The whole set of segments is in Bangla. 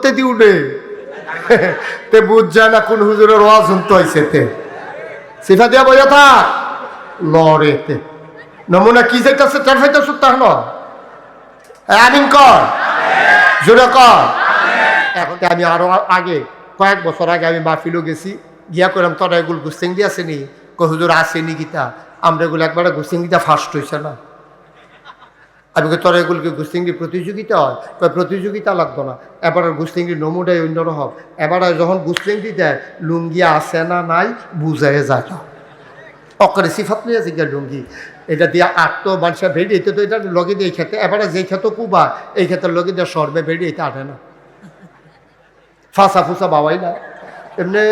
তেদি উঠে তে বুঝ যায় না কোন হুজুরের ওয়াজ শুনতে হয়েছে তে সিফা দিয়া বইয়া থাক লড়েতে নমুনা কি যাইতেছে তার ফাইতে সুত্তা হলো আমিন কর জোরে কর। এখন আমি আরো আগে কয়েক বছর আগে আমি মাহফিলও গেছি গিয়া করলাম তোরা এগুলো গুস্তিংদি আসেনি হুজুর আসেনি গীতা আমরা এগুলো একবারে গুস্তিংদিটা ফার্স্ট হয়েছে না। আমি তোরা এগুলোকে গুস্তিংদি প্রতিযোগিতা হয় প্রতিযোগিতা লাগতো না এবার গুস্তিংদি নমুনাই অন্যরকম এবার যখন গুস্তিংদি দেয় লুঙ্গি আসে না নাই বুঝাই যায় না অকরে সিফাত নিয়ে আছে গিয়া লুঙ্গি এটা দিয়ে আটতো মানুষের ভেড়ি তো এটা লগে দিয়ে খেতে এবারে যেই খেতে কুবা এই ক্ষেত্রে লগে দিয়ে সরবে ভেড়ি এটা আটে না ফাঁসা ফুসা বাবাই না এমনি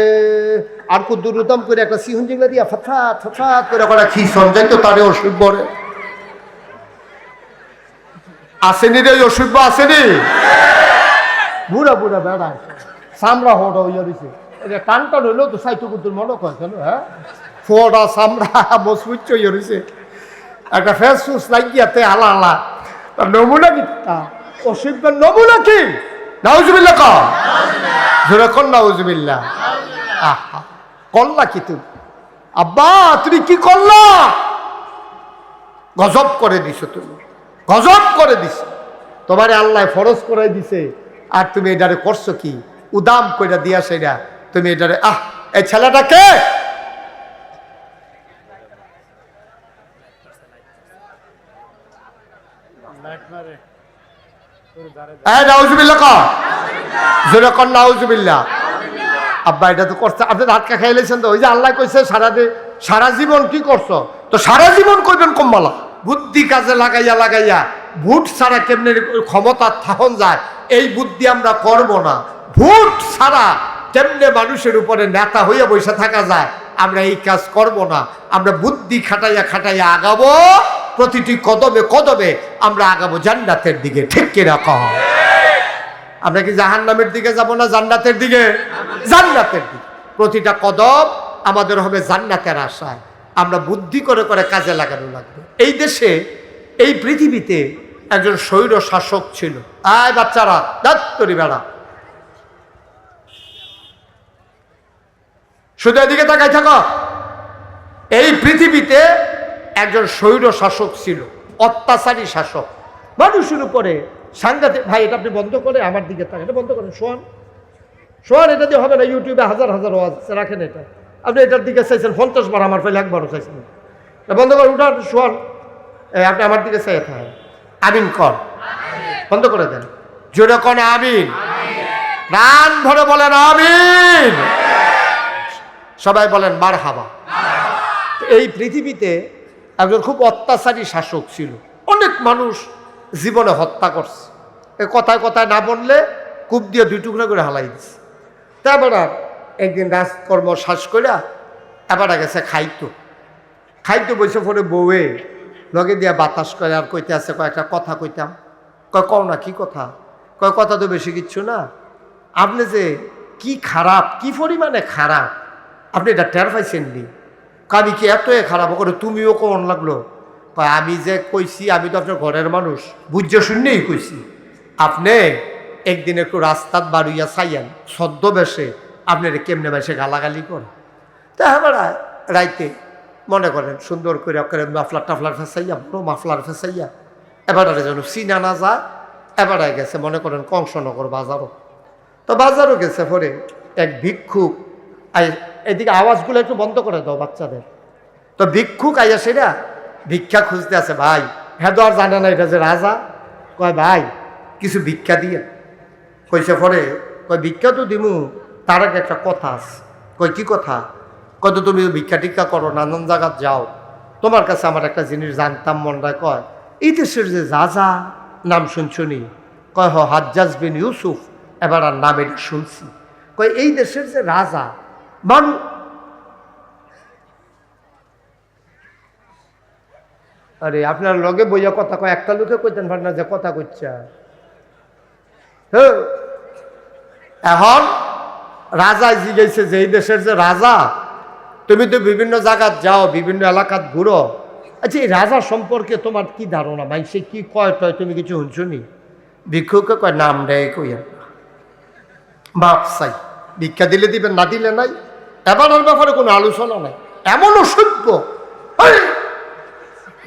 আর কুদ্দুরুতম করে একটা সিহন জিংলা দিয়া ফঠাৎ ফঠাৎ করে একটা খিসন যাই তো তারে অসুখ বরে আসেনি রে অসুখ আসেনি বুড়া বুড়া বেড়ায় সামরা হওয়া হইয়া রয়েছে এটা টান টান হইলেও তো সাইটু কুদ্দুর মনে কয় কেন হ্যাঁ ফোড়া সামরা মজবুত হইয়া রয়েছে একটা ফেস ফুস লাগিয়াতে আলা আলা তার নমুনা কি অসুখের নমুনা কি নাউজুবিল্লাহ কর জোরে কর নাউজুবিল্লাহ আহা করলা কি তুমি আব্বা তুমি কি করলা গজব করে দিছো তুমি গজব করে দিছো তোমারে আল্লাহ ফরজ করাই দিছে আর তুমি এটারে করছো কি উদাম কইরা দিয়া সেটা তুমি এটারে এই ছেলেটা কে নাউজুবিল্লাহ কর জোরে কর নাউজুবিল্লাহ আব্বা এটা তো করছে আপনি হাতকা খাইলেছেন তো ওই যে আল্লাহ কইছে সারা জীবন কি করছো তো সারা জীবন কইবেন কম্মালা বুদ্ধি কাজে লাগাইয়া লাগাইয়া ভোট ছাড়া কেমনে ক্ষমতা থাকন যায় এই বুদ্ধি আমরা করব না ভোট ছাড়া কেমনে মানুষের উপরে নেতা হইয়া বসে থাকা যায় আমরা এই কাজ করব না আমরা বুদ্ধি খাটাইয়া খাটাইয়া আগাবো প্রতিটি কদমে কদমে আমরা আগাবো জান্নাতের দিকে ঠিক কিনা কহ আমরা কি জাহান্নামের দিকে যাব না জান্নাতের দিকে জান্নাতের দিকে প্রতিটা কদম আমাদের হবে জান্নাতের আশায় আমরা বুদ্ধি করে করে কাজে লাগানো লাগবে এই দেশে এই পৃথিবীতে একজন স্বৈর শাসক ছিল আয় বাচ্চারা দাত্তরি বেড়া শুধু এদিকে তাকাই থাকো এই পৃথিবীতে একজন স্বৈর শাসক ছিল অত্যাচারী শাসক মানুষের উপরে সাংঘাতিক ভাই এটা আপনি বন্ধ করে আমার দিকে তাকান এটা বন্ধ করেন শোয়ান এটা দিয়ে হবে না ইউটিউবে হাজার হাজার ওয়াজ রাখেন এটা আপনি এটার দিকে চাইছেন 50 বার আমার ফেলে একবারও চাইছেন বন্ধ করে উঠান শোয়ান আপনি আমার দিকে চাই থাকেন আমিন কর বন্ধ করে দেন জোরে কন আমিন প্রাণ ভরে বলেন আমিন সবাই বলেন মারহাবা এই পৃথিবীতে একজন খুব অত্যাচারী শাসক ছিল অনেক মানুষ জীবনে হত্যা করছে কথায় কথায় না বললে কূপ দিয়ে 2 টুকরা করে হালাই দিচ্ছে তারপর একদিন রাজকর্ম শ্বাস করিয়া এবার গেছে খাইতো বসে পরে বউয়ে লগে দিয়া বাতাস করে আর কইতে আছে কয়েকটা কথা কইতাম কও না কি কথা কথা তো বেশি কিচ্ছু না আপনি যে কি খারাপ কি পরিমাণে খারাপ আপনি এটা টের পাইছেন নি আমি কি এত খারাপ করে তুমিও কেমন লাগলো আমি যে কইছি আমি তো আপনার ঘরের মানুষ বুঝে শুনেই কইছি আপনি একদিন একটু রাস্তাত বাড়ুইয়া চাইয়েন ছদ্মবেশে আপনার কেমনে বেশে গালাগালি করে তা আমার রাইতে মনে করেন সুন্দর করে মাফলার টাফলার ফেসাইয়া বড় মাফলার ফেসাইয়া এবারে যেন চিনা না যায় এবারে গেছে মনে করেন কংসনগর বাজারও তো বাজারও গেছে পরে এক ভিক্ষুক এদিকে আওয়াজগুলো একটু বন্ধ করে দাও বাচ্চাদের তো ভিক্ষুক আইয়া সেটা ভিক্ষা খুঁজতে আছে ভাই হ্যাঁ তো আর জানে না এটা যে রাজা কয় ভাই কিছু ভিক্ষা দিয়ে কইছে পরে কয় ভিক্ষা তো দিমু তার আগে একটা কথা আছে কয় কি কথা কত তুমি ভিক্ষা টিক্ষা করো নানান জায়গাত যাও তোমার কাছে আমার একটা জিনিস জানতাম মনটা কয় এই দেশের যে রাজা নাম শুনছনি কয় হাজ্জাজ বিন ইউসুফ এবার আর নাম এটা শুনছি কয় এই দেশের যে রাজা মানুষ আরে আপনার লগে বইয়া কথা কয় একটা লোকে কইতেন পারেন না যে কথা কইছে এখন রাজা জিজ্ঞাসা যে এই দেশের যে রাজা তুমি তো বিভিন্ন জায়গাত যাও বিভিন্ন এলাকাত ঘুরো আচ্ছা এই রাজা সম্পর্কে তোমার কি ধারণা ভাই সে কি কয় টয় তুমি কিছু শুনছনি ভিক্ষুকে কয় নাম দেয় কইয়া মাপ চাই, ভিক্ষা দিলে দিবেন, না দিলে নাই। এবারের ব্যাপারে কোনো আলোচনা নাই। এমন অসভ্য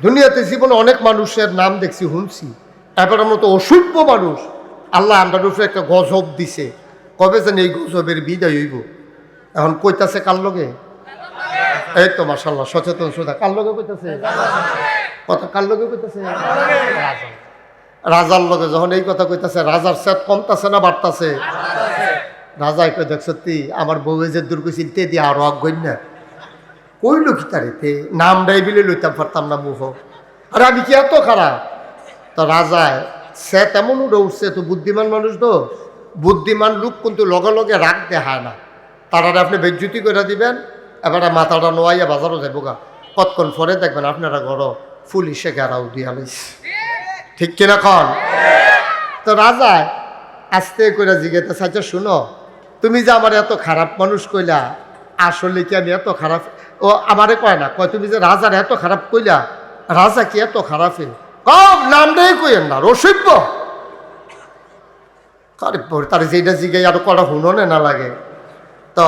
দুনিয়াতে জীবনে অনেক মানুষের নাম দেখছি, শুনছি, এবারের মতো অসভ্য মানুষ আল্লাহ আমরা উপরে একটা গজব দিছে। কবে যেন এই গজবের বিদায় হইব। এখন কইতাছে কার লগে? এই তো মাশাআল্লাহ সচেতন শ্রোতা। কার লগে কইতাছে কথা? কার লগে কইতাছে? রাজার লগে যখন এই কথা কইতাছে, রাজার সেট কমতাছে না বাড়তাছে? রাজাই কই, দেখ সত্যি আমার বউ যে দূর কইছিল তে দিয়ে আরো আগ্রহ না কইল কি তারিতে নাম ডাই বিলে লইতাম পারতাম না মুহ। আরে আমি কি এত খারাপ? তো রাজায় সেট এমন উঠে উঠছে, তো বুদ্ধিমান মানুষ তো, বুদ্ধিমান লোক কিন্তু লগে লগে রাগ দেখায় না। তারা আপনি বেজ্জুতি করে দিবেন, এবারে মাথাটা নোয়াইয়া বাজারও যাবো গা, কতক্ষণ পরে দেখবেন আপনারা ঘর পুলিশে ঘেরাও দিয়া লইছে। ঠিক কিনা কন? তো রাজায় আস্তে করে জিজ্ঞাসা, আচ্ছা শুনো, তুমি যে আমার এত খারাপ মানুষ কইলা, আসলে কি আমি এত খারাপ? ও আমারে কয় না, কয় তুমি যে রাজার এত খারাপ কইলা, রাজা কি এত খারাপে? কম নামটাই কইেন না, রসিব্য তার যেটা জিগাই আরো কটা হুননে না লাগে। তো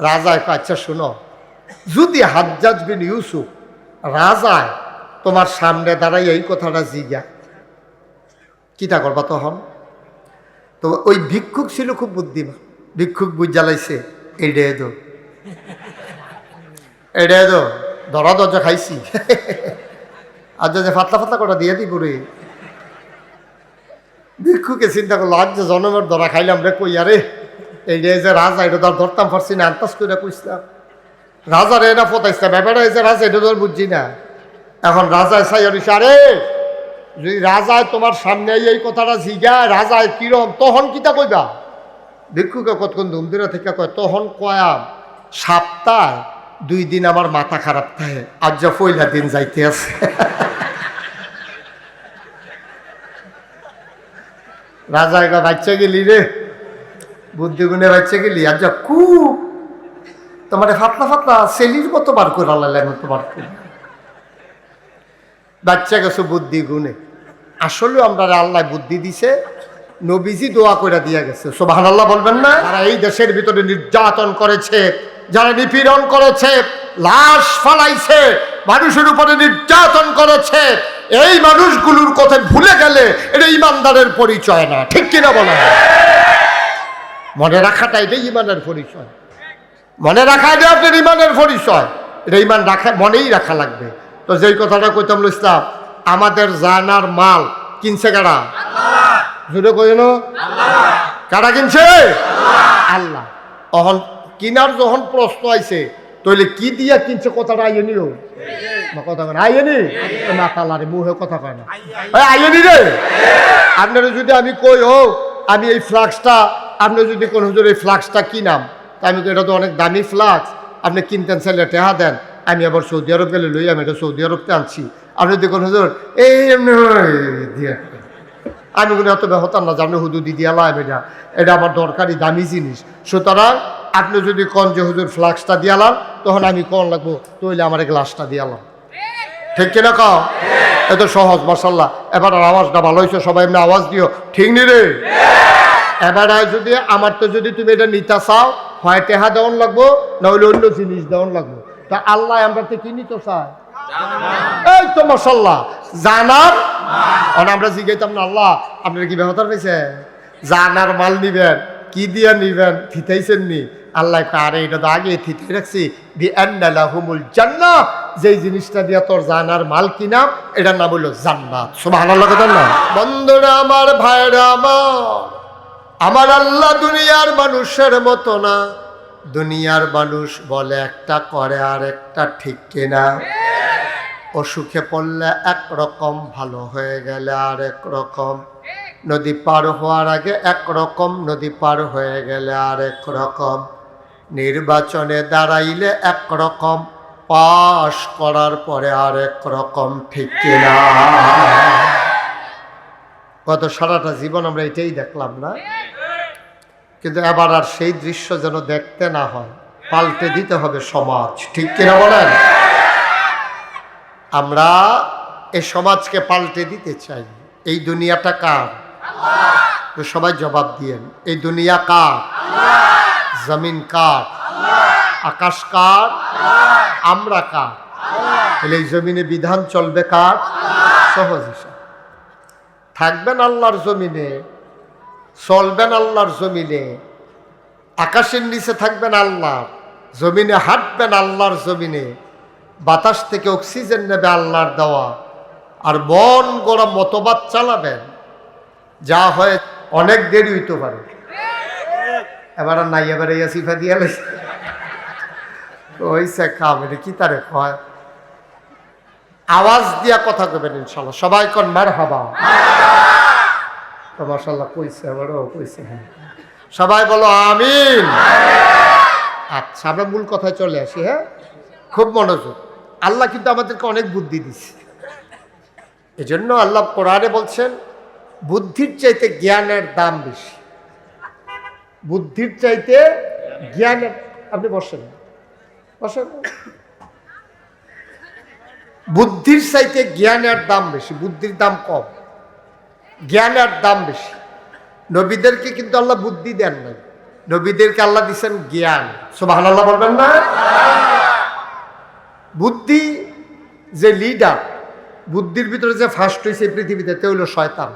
রাজায় কয়, আচ্ছা শুনো, যদি হাজ্জাজ বিন ইউসুফ রাজায় তোমার সামনে দাঁড়াই এই কথাটা জিগা, কিটা করবা তখন? তো ওই ভিক্ষুক ছিল খুব বুদ্ধিমান, ভিক্ষুক বুঝ জ্বালাইছে, এইটাই তো এটাই তো ধরা দরজা খাইছি, আর যে ফাতলা ফাতলা কটা দিয়ে দিব রে। ভিক্ষুকে চিন্তা করলো, আজ যে জনমের ধরা খাইলাম রে, কই আরে এইটাই যে রাজা, এটা ধর ধরতাম পারছি না, আন্তাজ করে কইসলাম রাজার এটা ফতাইছিলাম, ব্যাপারটা এই যে রাজা এটা ধর বুঝছি না। এখন রাজায় চাই আরে যদি রাজায় তোমার সামনে এই কথাটা জিগায়, রাজায় কিরম, তখন কিতা কইবা? ভিক্ষুকে কতক্ষণ ধুমদিরা থেকে কয়, তখন কয়াম সপ্তাহ 2 দিন আমার মাথা খারাপ থাকে, আজ যা পয়লা দিন যাইতে আছে। রাজা একা বাচ্চা গেলি রে, বুদ্ধি গুণে বাচ্চা গেলি, আজ যা খুব তোমার ফাতলা ফাতলা সেলির মতো বার করে আল্লাহ মতো বার করে বাচ্চা গেছো বুদ্ধি গুণে। আসলেও আমরা আল্লাহ বুদ্ধি দিছে, নবীজি দোয়া করে দিয়া গেছে, সুবহানাল্লাহ বলবেন না? যারা এই দেশের ভিতরে নির্যাতন করেছে, যারা নিপীড়ন করেছে, লাশ ফালাইছে, মানুষের উপরে নির্যাতন করেছে, এই মানুষগুলোর কথা ভুলে গেলে এটা ইমানদারের পরিচয় না। ঠিক কিনা বলেন? মনে রাখাটা এটাই ইমানের পরিচয়। মনে রাখা এটা আপনার ইমানের পরিচয়। এটা ইমান রাখা, মনেই রাখা লাগবে। তো যেই কথাটা কইতাম ইসলাম, আমাদের জানার মাল কিনছে কারা? জুড়ে কইল কারা কিনছে? আল্লাহ। অহন কিনার যখন প্রশ্ন আইছে, তাইলে কি দিয়া কিনছে কথাটা আইনিও কথা কয় না, আইনি না কালারে মুহে কথা কয় না, আইনি রে। আপনারা যদি আমি কই, ও আমি এই ফ্লাক্সটা, আপনি যদি কোন হুজুর এই ফ্লাক্সটা কিনাম, তা আমি এটা তো অনেক দামি ফ্লাক্স, আপনি কিনতেন চাইলে টেহা দেন, আমি আবার সৌদি আরব গেলে লই, আমি এটা সৌদি আরবতে আনছি, আপনি দেখুন হুজুর এই এমনি দিয়ে, আমি কোনো এত হতাম না, জানো হুজুর দিদি আলাম, এটা আমার দরকারি দামি জিনিস। সুতরাং আপনি যদি কন যে হুজুর ফ্লাক্সটা দিয়ালাম, তখন আমি কন লাগবো তৈলে আমার গ্লাসটা দিয়ালাম। ঠিক কিনা কও? এত সহজ মাশাআল্লাহ। এবার আওয়াজটা ভালো হয়েছে, সবাই এমনি আওয়াজ দিও, ঠিক নি রে? এবার যদি আমার তো যদি তুমি এটা নিতে চাও, হয় টেহা দেওয়ান লাগবো, না হলে অন্য জিনিস দেওয়ান লাগবো। তা আল্লাহ আমরা তো কি নিতে চাই? এই তো মাশাআল্লাহ জানার। আমরা জিজ্ঞাইতাম না, আল্লাহ আপনার কি ব্যবহার পেয়েছে? জানার মাল নিবেন, কি দিয়া নিবেন, থিতাইছেন নি? আল্লাহ আরে এটা তো আগে থিতাই রাখছি, বিআন্নালাহুমুল জান্নাহ, যেই জিনিসটা দিয়া তোর জানার মাল কিনা, এটার নাম হলো জান্নাত। সুবহানাল্লাহ কথা না? বন্ধুরা আমার, ভাইরা আমার আল্লাহ দুনিয়ার মানুষের মতো না। দুনিয়ার মানুষ বলে একটা, করে আর একটা, ঠিক কিনা? অসুখে পড়লে একরকম, ভালো হয়ে গেলে আর এক রকম, নদী পার হওয়ার আগে একরকম, নদী পার হয়ে গেলে আর এক রকম, নির্বাচনে দাঁড়াইলে একরকম, পাশ করার পরে আর এক রকম, ঠিক কিনা? গত সারাটা জীবন আমরা এটাই দেখলাম না? কিন্তু এবার আর সেই দৃশ্য যেন দেখতে না হয়, পাল্টে দিতে হবে সমাজ, ঠিক কিনা বলেন? আমরা এই সমাজকে পাল্টে দিতে চাই। এই দুনিয়াটা কার? তো সবাই জবাব দিয়েন, এই দুনিয়া কার? জমিন কার? আকাশ কার? আমরা কার? তাহলে এই জমিনে বিধান চলবে কার? সহজ হিসাব। থাকবেন আল্লাহর জমিনে, চলবেন আল্লাহর জমিনে, আকাশের নিচে থাকবেন আল্লাহর জমিনে, হাঁটবেন আল্লাহর জমিনে, বাতাস থেকে অক্সিজেন নেবে আল্লাহর দেওয়া, আর মন গড়া মতবাদ চালাবেন, যা হয় অনেক দেরি হইতে পারে। এবার আর নাই, এবার এই সিফা দিয়ে ওইসে কাম, এটা কি তারে কয়? আওয়াজ দিয়া কথা কবেন ইনশাল্লাহ। সবাই কোন মারহাবা। তো মাশাআল্লাহ কইছে, এবারও কইছে। হ্যাঁ, সবাই বলো আমিন। আচ্ছা, আমরা মূল কথায় চলে আসি। হ্যাঁ, খুব মনোযোগ। আল্লাহ কিন্তু আমাদেরকে অনেক বুদ্ধি দিচ্ছে। এজন্য আল্লাহ কোরআনে বলছেন, বুদ্ধির চাইতে জ্ঞানের দাম বেশি। বুদ্ধির চাইতে জ্ঞানের, আপনি বসেন বসেন। বুদ্ধির চাইতে জ্ঞানের দাম বেশি, বুদ্ধির দাম কম, জ্ঞানের দাম বেশি। নবীদেরকে কিন্তু আল্লাহ বুদ্ধি দেন নাই, নবীদেরকে আল্লাহ দিচ্ছেন জ্ঞান। সুবহানাল্লাহ বলবেন না? বুদ্ধি যে লিডার, বুদ্ধির ভিতরে যে ফার্স্ট হয়েছে পৃথিবীতে, তে হইল শয়তান।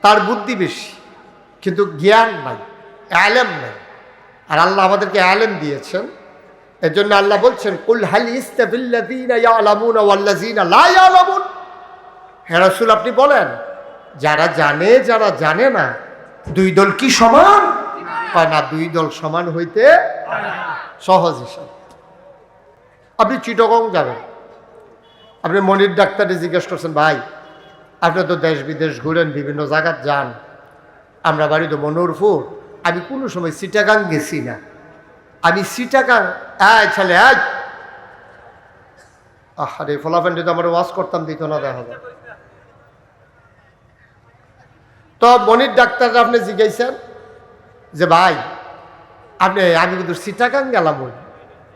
তার বুদ্ধি বেশি, কিন্তু জ্ঞান নাই, আলেম নাই। আর আল্লাহ আমাদেরকে আলেম দিয়েছেন। এর জন্য আল্লাহ বলছেন, কুল হাল ইস্তাবিল্লাযীনা ইয়ালামুনা ওয়াল্লাযীনা লা ইয়ালামুন। হে রাসূল, আপনি বলেন, যারা জানে যারা জানে না, দুই দল কি সমান? কয় না, দুই দল সমান হইতে সহজ হিসাব। আপনি চিটাগং যাবেন, আপনি মনির ডাক্তারে জিজ্ঞেস করছেন, ভাই আপনি তো দেশ বিদেশ ঘুরেন, বিভিন্ন জায়গায় যান, আমরা বাড়ি তো মনোহরপুর, আমি কোনো সময় চিটাগাং গেছি না। আমি চিটাগাং, ছেলে আরে ফলাফেন যদি আমার ওয়াশ করতাম দিত না, দেখা যায়। তো মনির ডাক্তার আপনি জিজ্ঞাসেন যে ভাই আপনি, আমি কিন্তু চিটাগাং গেলাম, ওই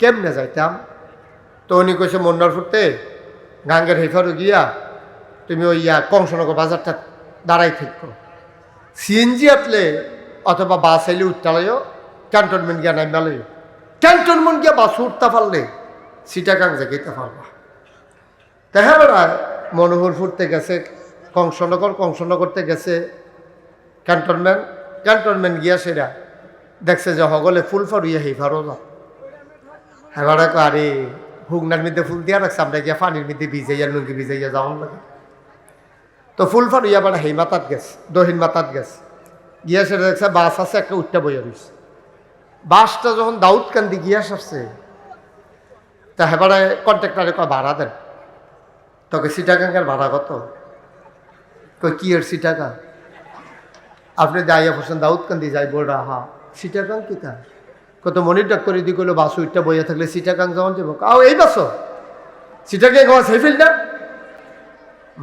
কেমনে যাইতাম? তো উনি কইছে, মনোহরপুরতে গাঙ্গের হেফারও গিয়া তুমি ওই কংসনগর বাজারটা দাঁড়াই থাকো, সিএনজি আটলে অথবা বাস আইলে উঠতে ক্যান্টনমেন্ট গিয়া নাই মেলে, ক্যান্টনমেন্ট গিয়া বাস উঠতে পারলে চিটাগাং যেতে পারবা। দেখা বেড়ায় মনোহরপুরতে গেছে কংসনগর, কংসনগরতে গেছে ক্যান্টনমেন্ট, ক্যান্টনমেন্ট গিয়া সেরা দেখছে যে হগলে ফুল ফারুইয়া হেফারও যা। এবার আরে হুগনার মধ্যে ফুল দিয়া রাখছে, আমরা গিয়া পানির মধ্যে ভিজাইয়া লুঙ্গি ভিজাইয়া যাওয়ার লাগে। তো ফুল ফারুইয়া আবার হেই মাতাত গেছে, দহিন মাতাত গেছে, গিয়া সেটা দেখছে বাস আছে একটা, উঠটা বইয়া রয়েছে। বাসটা যখন দাউদকান্দি গিয়া আসছে, তা হেবারে কন্ট্রাক্টারে কয় ভাড়া দেন। তোকে চিটাগাঙ্গের ভাড়া কত? কই কি এর চিটাগাং? আপনি যাইয়া পড়ছেন দাউদকান্দি যাই বলরা, হা চিটাগাং কি তা? কত মনির ডাক্তার দি কইলো বাস উঠটা বইয়া থাকলে চিটাগাং যাওয়ান যাবো। আও এই বাস চিটাগাং গাওয়া সাইফিল না?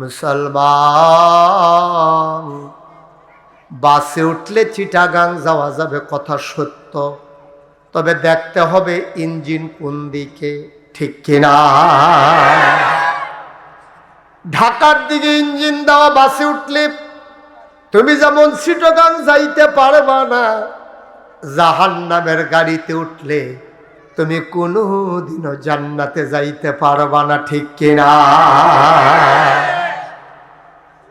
মুসলমান, বাসে উঠলে চিটাগাং যাওয়া যাবে, কথা সত্য, তবে দেখতে হবে ইঞ্জিন কোন দিকে, ঠিক কিনা? ঢাকার দিকে ইঞ্জিন দেওয়া বাসে উঠলে তুমি যেমন চিটাগাং যাইতে পারবা না, জাহান্নামের গাড়িতে উঠলে তুমি কোনোদিনও জান্নাতে যাইতে পারবা না, ঠিক কিনা?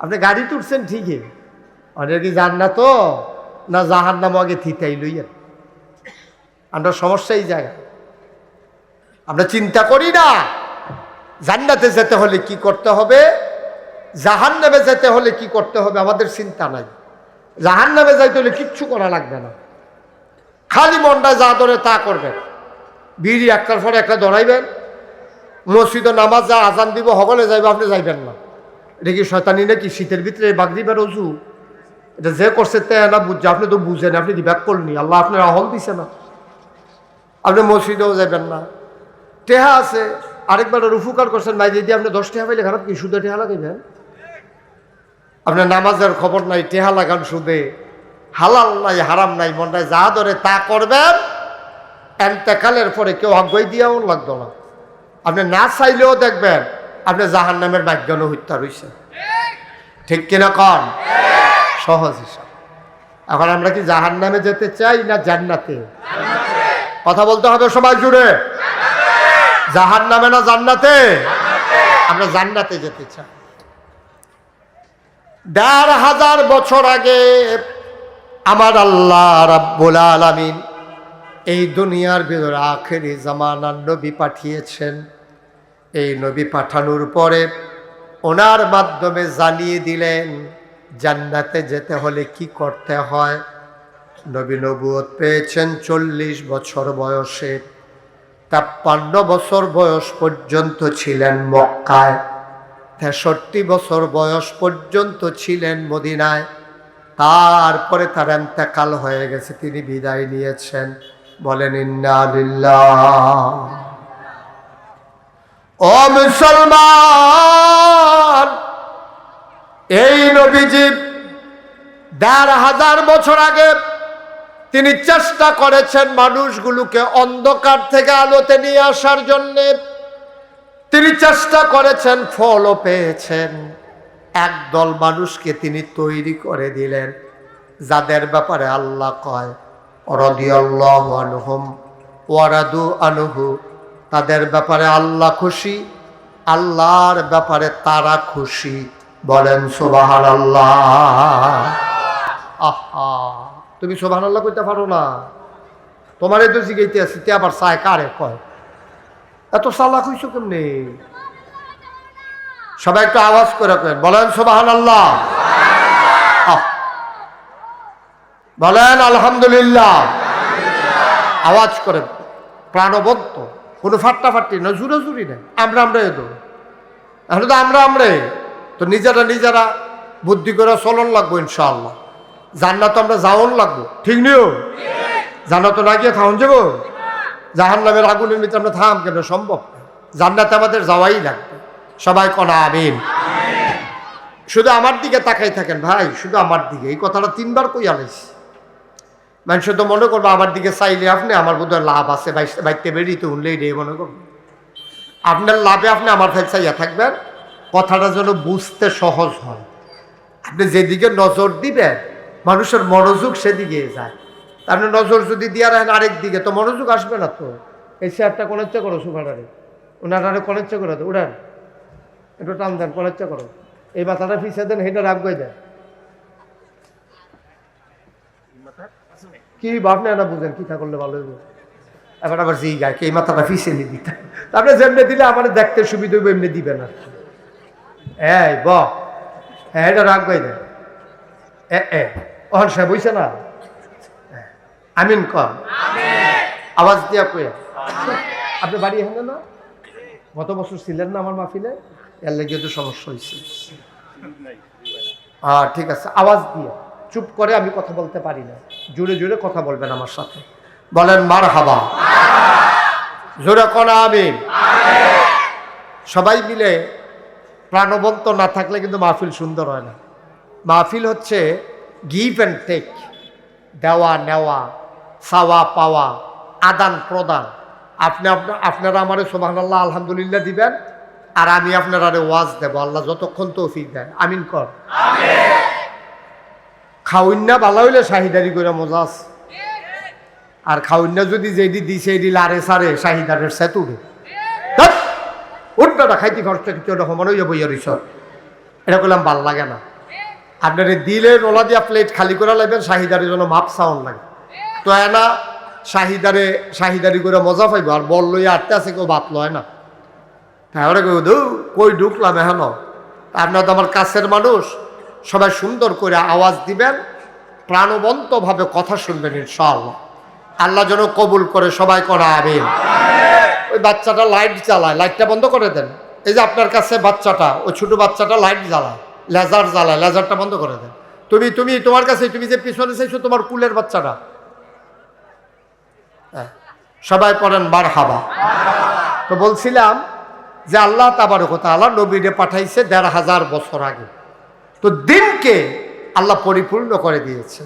আপনি গাড়িতে উঠছেন ঠিকই, অনেকে জান্নাত না জাহান্নাম আগে থিতাই লইয়া। আমরা সমস্যা এই জায়গায়, আমরা চিন্তা করি না জান্নাতে যেতে হলে কি করতে হবে, জাহান্নামে যেতে হলে কি করতে হবে, আমাদের চিন্তা নাই। জাহান্নামে যাইতে হলে কিচ্ছু করা লাগবে না, খালি মনটা যা ধরে তা করবেন। বিড়ি একটার পরে একটা ধরাইবেন, মসজিদে নামাজ যা আজান দিব হগলে যাইবে, আপনি যাইবেন না। এটা কি শয়তানি নাকি? শীতের ভিতরে বাগদিবেন অজু, এটা যে করছে তে না বুঝছে, আপনি তো বুঝেন, আপনি কি ব্যাক করনি, আল্লাহ আপনার আহল দিছে না, আপনি মসজিদেও যাবেন না। টেহা আছে, আরেকবার উপকার করছেন, ভাই যদি আপনি 10 টেহা পাইলে খারাপ কি, সুদে টেহা লাগাইবেন? আপনার নামাজের খবর নাই, টেহা লাগান সুদে, হালাল নাই হারাম নাই, মনটায় যা ধরে তা করবেন। এন্তেকালের পরে কেউ আগ্রহ দিয়াও লাগতো না, আপনি না চাইলেও দেখবেন আপনি জাহান্নামের ভাগ্যানো হত্যা রয়েছে, ঠিক কিনা কন? সহজ হিসাব। এখন আমরা কি জাহান্নামে যেতে চাই না জান্নাতে? কথা বলতে হবে সবাই জুড়ে। জাহান্নামে না জান্নাতে? আমরা জান্নাতে যেতে চাই। ১৫০০ বছর আগে আমার আল্লাহ রাব্বুল আলামিন এই দুনিয়ার ভিতরে আখেরি জামানার নবী পাঠিয়েছেন। এই নবী পাঠানোর পরে ওনার মাধ্যমে জানিয়ে দিলেন জান্নাতে যেতে হলে কি করতে হয়। নবী নবুয়ত পেয়েছেন ৪০ বছর বয়সে। ৫৩ বছর বয়স পর্যন্ত ছিলেন মক্কায়, ৬৩ বছর বয়স পর্যন্ত ছিলেন মদিনায়। তারপরে তার ইন্তেকাল হয়ে গেছে, তিনি বিদায় নিয়েছেন। বলেন ইন্না লিল্লাহ। ও মুসলমান, এই নবীজি ১৫০০ বছর আগে তিনি চেষ্টা করেছেন মানুষগুলোকে অন্ধকার থেকে আলোতে নিয়ে আসার জন্যে। তিনি চেষ্টা করেছেন, ফলও পেয়েছেন। একদল মানুষকে তিনি তৈরি করে দিলেন, যাদের ব্যাপারে আল্লাহ কয় রাদিয়াল্লাহু আনহুম ওয়া রাদু আনহু। তাদের ব্যাপারে আল্লাহ খুশি, আল্লাহর ব্যাপারে তারা খুশি। বলেন সুবহানাল্লাহ। আহা, তুমি সুবহানাল্লাহ কইতে পারো না? তোমার তো জিগাইতে আছি, তে আবার চায় কারে কয়? এত চালাক হইছো কেমনে? সবাই একটু আওয়াজ করে কেন বলেন সুবহানাল্লাহ। বলেন আলহামদুলিল্লাহ। আওয়াজ করে, প্রাণবন্ত, কোনো ফাট্টাফাট্টি না, জুড়োজুড়ি নেই। আমরা এদো এখন তো আমরা তো নিজেরা বুদ্ধি করে চলন লাগবো ইনশাআল্লাহ। জান্নাত আমরা যাওন লাগবো, ঠিক নিও? জান্নাত না গিয়ে থাউন যাবো? জাহান্নামের আগুনের ভিতরে আমরা থাম কেন? সম্ভব না। জান্নাতে আমাদের যাওয়াই লাগবে। সবাই কনা আমিন। শুধু আমার দিকে তাকাই থাকেন ভাই, শুধু আমার দিকে। এই কথাটা ৩ বার কই আলাইছি। মানুষ তো মনে করবো আমার দিকে চাইলে আপনি আমার বোধহয় লাভ আছে, বাইতে বেরিয়ে উনলেই রে মনে করবো। আপনার লাভে আপনি আমার ফেল চাইয়া থাকবেন, কথাটা যেন বুঝতে সহজ হয়। আপনি যেদিকে নজর দিবেন মানুষের মনোযোগ সেদিকে যায়। আপনি নজর যদি দিয়ে রাখেন আরেক দিকে, তো মনোযোগ আসবে না। তো এই চেয়ারটা কোন ইচ্ছা করো সুখাটারে, ওনারা কোন ইচ্ছা করো, উড়ান একটু টান দেন, কোন ইচ্ছা করো। এই মাথাটা ফিসে দেন, হেঁটে রাখ গই দেন। কি ভাবনা না বুঝেন, কি তা করলে ভালো হইব। এখন আবার যেই গায় এই মাথাটা ফিসে নিয়ে দিতে, তারপরে যেমনি দিলে আমার দেখতে সুবিধা হইব, এমনি দিবে না। এই ব হ্যাঁ, এটা রাখ গই দেন। সাহেব বুঝছে না? আমিন কর, আওয়াজ দিয়া কয়ে। আপনি বাড়ি এখানে না? গত বছর ছিলেন না আমার মাহফিলে? এর লেগে তো সমস্যা হয়েছে। ঠিক আছে, আওয়াজ দিয়ে। চুপ করে আমি কথা বলতে পারি না, জোরে জোরে কথা বলবেন আমার সাথে। বলেন মারহাবা। জোরে কনা আমিন। সবাই মিলে প্রাণবন্ত না থাকলে কিন্তু মাহফিল সুন্দর হয় না। মাহফিল হচ্ছে গিভ অ্যান্ড টেক, দেওয়া নেওয়া, চাওয়া পাওয়া, আদান প্রদান। আপনারা আমারে সুবহানাল্লাহ আলহামদুলিল্লাহ দিবেন, আর আমি আপনারা ওয়াজ দেব। আল্লাহ যতক্ষণ তৌফিক দেয়। আমিন কর। খাউন্না ভালো হইলে শাহিদারি করে মজা আছে, আর খাউন্না যদি যেদি দিছে এটি লারে সারে শাহিদারের সেতুরে উঠবে না। খাইতে খরচা কিছু ওটা মনে হইয়া বইয়া রইস, এটা করলাম ভাল লাগে না। আপনার দিলে নোলা দিয়া প্লেট খালি করে লাগবেন, শাহিদারের জন্য মাপ সাউন লাগে। তো না শাহিদারি করে মজা পাইব, আর বল লইয়া আটতে আছে কেউ ভাত লয় না। তাহলে কই ঢুকলাম এখন। আপনার তো আমার কাছের মানুষ, সবাই সুন্দর করে আওয়াজ দিবেন, প্রাণবন্তভাবে কথা শুনবেন ইনশাআল্লাহ। আল্লাহ যেন কবুল করে। সবাই করা আমিন। ওই বাচ্চাটা লাইট জ্বালায়, লাইটটা বন্ধ করে দেন। এই যে আপনার কাছে বাচ্চাটা, ওই ছোট বাচ্চাটা লাইট জ্বালায়, লেজার জ্বালায়, লেজারটা বন্ধ করে দেন। তুমি তোমার কাছে, তুমি যে পিছনে চাইছো তোমার কুলের বাচ্চাটা, সবাই পড়েন মারহাবা। তো বলছিলাম যে আল্লাহ তাবারক ওয়া তাআলা নবীরে পাঠাইছে ১৫০০ বছর আগে। তো দিনকে আল্লাহ পরিপূর্ণ করে দিয়েছে।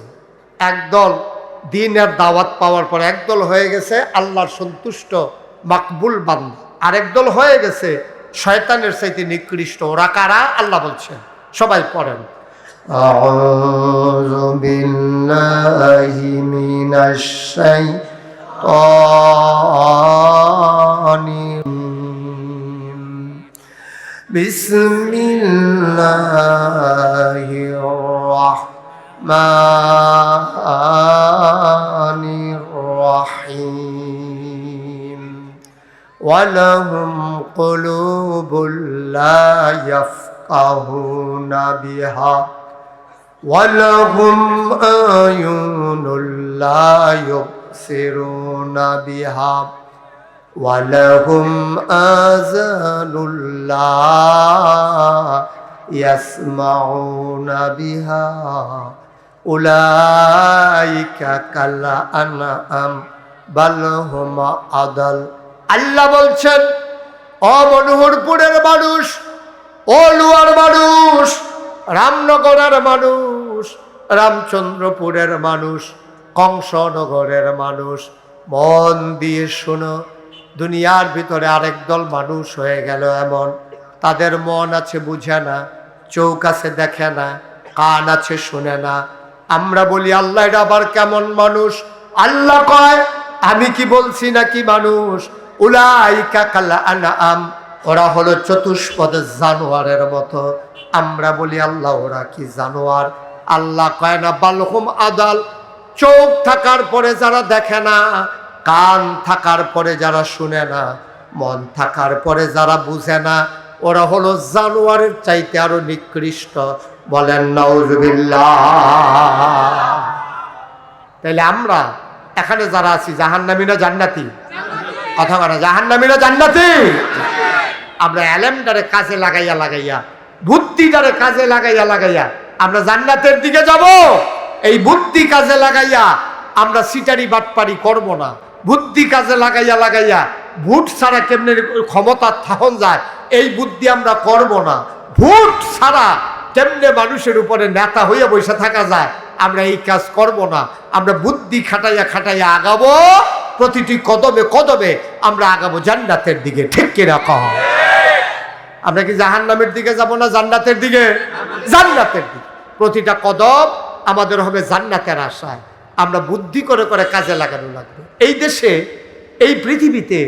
একদল দিনের দাওয়াত পাওয়ার পর একদল হয়ে গেছে আল্লাহর সন্তুষ্ট মাকবুল বান্দা, আরেক দল হয়ে গেছে শয়তানের চাইতে নিকৃষ্ট। ওরা কারা? আল্লাহ বলছেন, সবাই পড়েন। أعوذ بالله من الشيطان الرجيم بسم الله الرحمن الرحيم ولهم قلوب لا يفقهون بها ولهم أعين لا يبصرون بها ولهم آذان لا يسمعون بها أولئك كالأنعام بل هم أضل আল্লাহ বলছেন, ও মনোহরপুরের মানুষ, ও লুয়ার মানুষ, রামনগরের মানুষ, রামচন্দ্রপুরের মানুষ, কংসনগরের মানুষ, মন দিয়ে শোনো। দুনিয়ার ভিতরে আরেক দল মানুষ হয়ে গেল এমন, তাদের মন আছে বুঝে না, চোখ আছে দেখে না, কান আছে শুনে না। আমরা বলি আল্লাহ এটা আবার কেমন মানুষ? আল্লাহ কয়, আমি কি বলছি নাকি মানুষ? উলাইকা কাল আনআম, ওরা হলো চতুষ্পদ জানোয়ারের মতো। আমরা বলি আল্লাহ ওরা কি জানোয়ার? আল্লাহ কয় না, বালহুম আদাল, চোখ থাকার পরে যারা দেখে না, কান থাকার পরে যারা শুনে না, মন থাকার পরে যারা বুঝে না, ওরা হলো জানোয়ারের চাইতে আরো নিকৃষ্ট। বলেন নাউজুবিল্লাহ। তাইলে আমরা এখানে যারা আছি জাহান্নামী না জান্নাতি? কথা বলা, জাহান্নামী না জান্নাতি? আমরা এলেমটারে কাজে লাগাইয়া লাগাইয়া, বুদ্ধিটারে কাজে লাগাইয়া লাগাইয়া আমরা জান্নাতের দিকে যাব। এই বুদ্ধি কাজে লাগাইয়া আমরা সিটারি বাটপারি করব না। বুদ্ধি কাজে লাগাইয়া লাগাইয়া ভোট ছাড়া কেমনে ক্ষমতা থাকন যায়, এই বুদ্ধি আমরা করব না। ভোট ছাড়া কেমনে মানুষের উপরে নেতা হইয়া বসে থাকা যায়, আমরা এই কাজ করব না। আমরা বুদ্ধি খাটাইয়া খাটাইয়া আগাবো, প্রতিটি কদমে কদমে আমরা আগাবো জান্নাতের দিকে। ঠিক কি রাখা হয়? আমরা কি জাহান্নামের দিকে যাব না জান্নাতের দিকে? জান্নাতের দিকে। প্রতিটা কদম আমাদের হবে জান্নাতের আশায়। আমরা বুদ্ধি করে করে কাজে লাগানো লাগবে। এই দেশে, এই পৃথিবীতে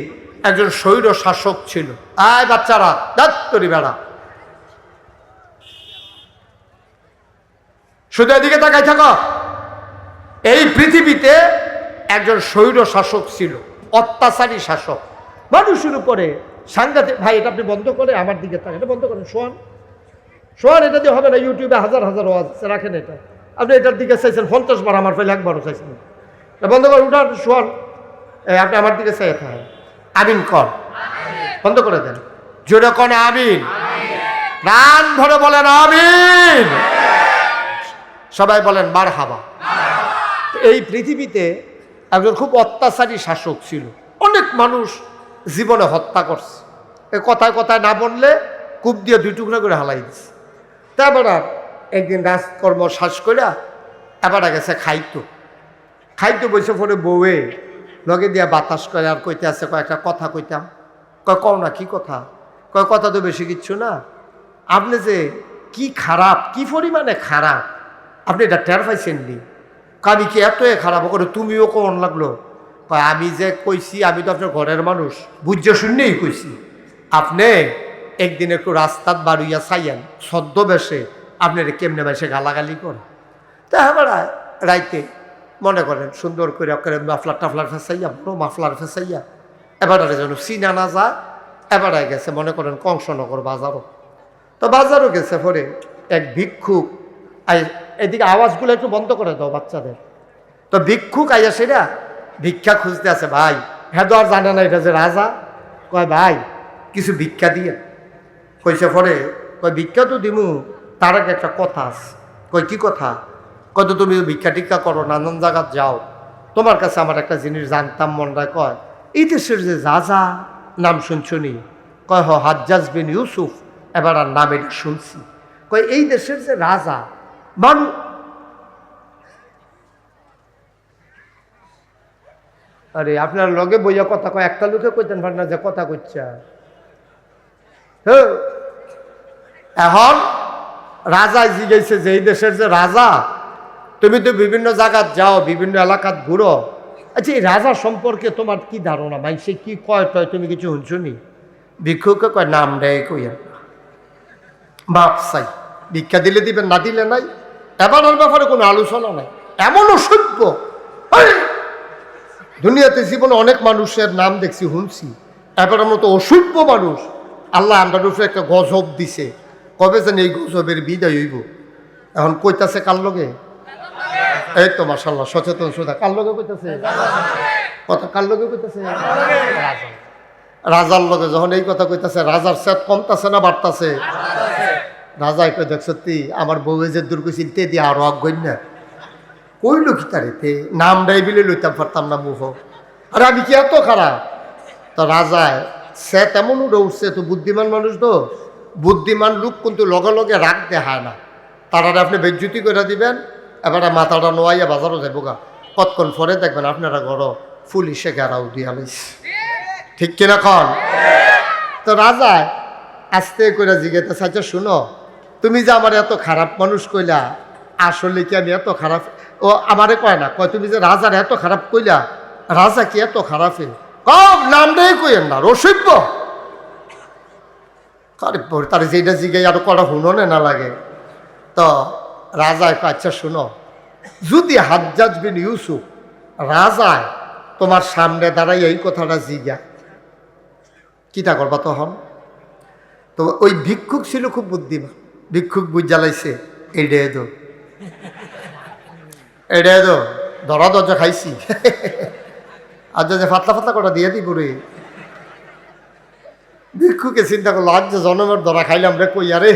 একজন স্বৈর শাসক ছিল। আয় বাচ্চারা, দাত্তরি বেড়া, শুধু এদিকে তাকাই থাকো। এই পৃথিবীতে একজন স্বৈর শাসক ছিল, অত্যাচারী শাসক, মানুষের উপরে সাংঘাতিক। ভাই এটা আপনি বন্ধ করে আমার দিকে তাকান, এটা বন্ধ করেন। শোয়ান শোয়ান, এটা দিয়ে হবে না। ইউটিউবে হাজার হাজার ওয়াজ রাখেন, এটা আপনি এটার দিকে চাইছেন 50 বার, আমার ফেলে একবারও চাইছেন। বন্ধ করে উঠান, শোয়ান। আপনি আমার দিকে চাই থাকেন। আমিন কর, বন্ধ করে দেন। জোরে কোন আমিন, প্রাণ ভরে বলেন আমিন। সবাই বলেন মারহাবা। এই পৃথিবীতে একজন খুব অত্যাচারী শাসক ছিল, অনেক মানুষ জীবনে হত্যা করছে। এ কথায় কথায় না বললে কূপ দিয়ে 2 টুকরা করে হালাই দিচ্ছে। তারপর একদিন রাজকর্ম শ্বাস করে এবার গেছে খাইতো বসে পরে বউয়ে লগে দিয়া বাতাস করে আর কইতে আছে, কয়েকটা কথা কইতাম। কও না, কি কথা? কথা তো বেশি কিচ্ছু না। আপনি যে কি খারাপ, কি পরিমাণে খারাপ, আপনি এটা টের পাইছেন নি? আমি কি এত খারাপ করে? তুমিও কোন লাগলো? আমি যে কইছি, আমি তো আপনার ঘরের মানুষ, বুঝে শুনেই কইছি। আপনি একদিন একটু রাস্তাত বাড়িয়া চাইয়েন, ছদ্মবেশে আপনার কেমনে বেশে গালাগালি করে। তা আমার রাইতে মনে করেন সুন্দর করে আপনার মাফলার টাফলার ফেসাইয়া, বড় মাফলার ফেসাইয়া, এবারে যেন চিনা না যায়। এবারে গেছে মনে করেন কংসনগর বাজারও। তো বাজারও গেছে পরে এক ভিক্ষুক, এদিকে আওয়াজগুলো একটু বন্ধ করে দাও বাচ্চাদের। তো ভিক্ষুক আইয়া সেটা ভিক্ষা খুঁজতে আছে। ভাই হ্যাঁ তো আর জানে না এটা যে রাজা। কয় ভাই কিছু ভিক্ষা দিয়ে। কইছে পরে, কয় ভিক্ষা তো দিমু, তার আগে একটা কথা আছে। কয় কি কথা? কত তুমি ভিক্ষা টিক্ষা করো, নানান জায়গায় যাও, তোমার কাছে আমার একটা জিনিস জানতাম মনটায়। কয় এই দেশের যে রাজা নাম শুনছনি? কয় হাজ্জাজ বিন ইউসুফ। এবার আর নাম এটা শুনছি। কয় এই দেশের যে রাজা মানুষ, আরে আপনার লগে বইয়া কথা কয়, একটা লোকে কইতেন পারেন না যে কথা কইছে। এখন রাজায় জিজ্ঞেস যে এই দেশের যে রাজা, তুমি তো বিভিন্ন জায়গায় যাও, বিভিন্ন এলাকাত ঘুরো, আচ্ছা এই রাজা সম্পর্কে তোমার কি ধারণা, সে কি কয় টয় তুমি কিছু শুনছনি? ভিক্ষুকে কয় নাম দেয় কইয়া বাপ চাই, ভিক্ষা দিলে দিবেন, না দিলে নাই। এবারের ব্যাপারে কোনো আলোচনা নাই। এমন অসভ্য দুনিয়াতে জীবনে অনেক মানুষের নাম দেখছি, শুনছি, এবারের মতো অসভ্য মানুষ আল্লাহ আমরা একটা গজব দিছে। কবে যেন এই গজবের বিদায় হইব। এখন কইতাছে কার লগে? এই তো মাশাআল্লাহ সচেতন শ্রোতা, কার লগে কইতাছে কথা? কার লগে কইতাছে? রাজার লগে যখন এই কথা কইতাছে, রাজার সেট কমতাছে না বাড়তাছে? রাজায় কই দেখ সত্যি আমার বউ যে দূর কইছিল তে দিয়ে আরো আগ্রহ না কইল কি তারে তে নাম ডাই বিলে লইতাম পারতাম না মুহ। আরে আমি কি এত খারাপ? তো রাজায় সে তেমন উঠে উঠছে, তো বুদ্ধিমান মানুষ তো, বুদ্ধিমান লোক কিন্তু লগে লগে রাগ দেখায় না। তারা আপনি বেজ্জুতি করে দিবেন, এবারে মাথাটা নোয়াইয়া বাজারও যাবো গা, কতক্ষণ পরে দেখবেন আপনারা ঘর পুলিশে ঘেরাও দিয়া লইছে, ঠিক কিনা কন? তো রাজায় আস্তে করে জিজ্ঞাসা, আচ্ছা শুনো, তুমি যে আমার এত খারাপ মানুষ কইলা, আসলে কি আমি এত খারাপ? ও আমারে কয় না, কয় তুমি যে রাজার এত খারাপ কইলা, রাজা কি এত খারাপে? কব নামটাই কইেন না, রসিব্য তার যেটা জিজ্ঞাই আরো কটা হুননে না লাগে। তো রাজায় কয় আচ্ছা শুনো, যদি হাজ্জাজ বিন ইউসুফ রাজায় তোমার সামনে দাঁড়াই এই কথাটা জিজ্ঞা, কিটা করবা তখন? তো ওই ভিক্ষুক ছিল খুব বুদ্ধিমান, ভিক্ষুক বুঝ জ্বালাইছে, এইডে দো এইডে দো ধরা দরজা খাইছি আর যে ফাতলা ফাতলা কটা দিয়ে দিব রে। ভিক্ষুকে চিন্তা করলো, আজ যে জনমের ধরা খাইলাম রে, কই আরে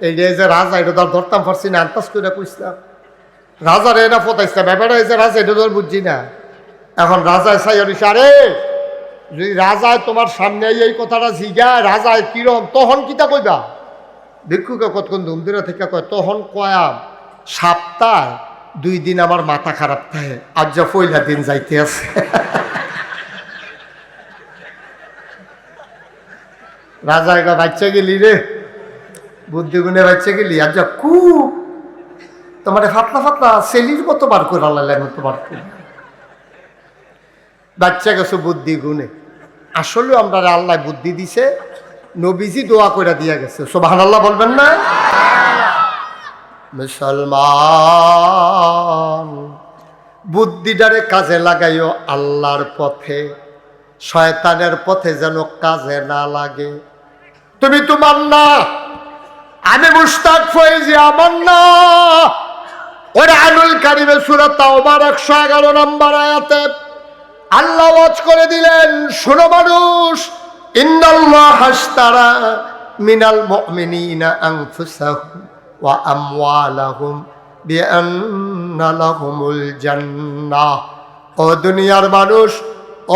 এইডে যে রাজা, এটা ধর ধরতাম পারছি না, আন্তাজ করে কইসলাম রাজারে এটা ফতাইছিলাম, ব্যাপারটা এই যে রাজা এটা ধর বুঝছি না। এখন রাজায় চাই আরে যদি রাজায় তোমার সামনে এই কথাটা জিগায়, রাজায় কিরম, তখন কিতা কইবা? ভিক্ষুকে কতক্ষণ ধুমদিরা থেকে কয়, তখন কয়াম সপ্তাহ 2 দিন আমার মাথা খারাপ থাকে, আজ যা পয়লা দিন যাইতে আছে। রাজায় গা বাচ্চা গেলি রে, বুদ্ধি গুণে বাচ্চা গেলি, আজ যা খুব তোমার ফাতলা ফাতলা সেলির মতো বার করে আল্লাহ মতো বার করে বাচ্চা গেছো বুদ্ধি গুণে। আসলেও আমরা আল্লাহ বুদ্ধি দিছে, নবীজি দোয়া করে দিয়া গেছে, সুবহানাল্লাহ বলবেন না? মুসলমান বুদ্ধিটারে কাজে লাগাইও আল্লাহর পথে, শয়তানের পথে যেন কাজে না লাগে। তুমি তোমার না, আমি মুশতাক ফয়েজি আমার না। কোরআনুল কারীমে সূরা তাওবার 111 নম্বর আয়াতে আল্লাহ ওয়াজ করে দিলেন, শোনো মানুষ, ইন্নাল্লাহা আশতারা মিনাল মুমিনিনা আনফুসাহুম ওয়া আমওয়ালাহুম বিআন্না লাহুমুল জান্নাহ। ও দুনিয়ার মানুষ,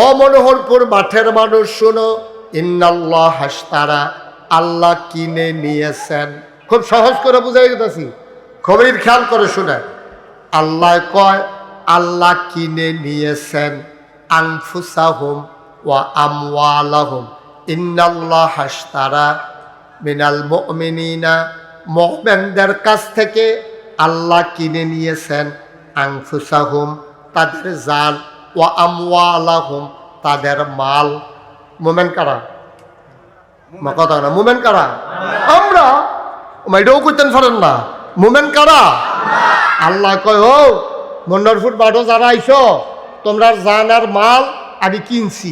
ও মনোহরপুর মাঠের মানুষ, শোনো, ইন্নাল্লাহা আশতারা, আল্লাহ কিনে নিয়েছেন। খুব সহজ করে বুঝাই দিতেছি, খবরের খেয়াল করে শুনে। আল্লাহ কয় আল্লাহ কিনে নিয়েছেন আনফুসাহুম ওয়া আমওয়ালাহুম, ইন্নাল্লাহা আশতারা মিনাল মুমিনিনা, মুমিনদের কাছ থেকে আল্লাহ কিনে নিয়েছেন আনফুসাহুম, তাদের জান, ওয়া আমওয়ালাহুম, তাদের মাল। মুমিন কারা? কথা না, মুমিন কারা? আমরা। এটাও কইতেন পারেন না, মুমিন কারা? আল্লাহ কয়, ও মন্ডরপুর বাড়ো যারা আইছো, তোমরা জান আর মাল আমি কিনছি।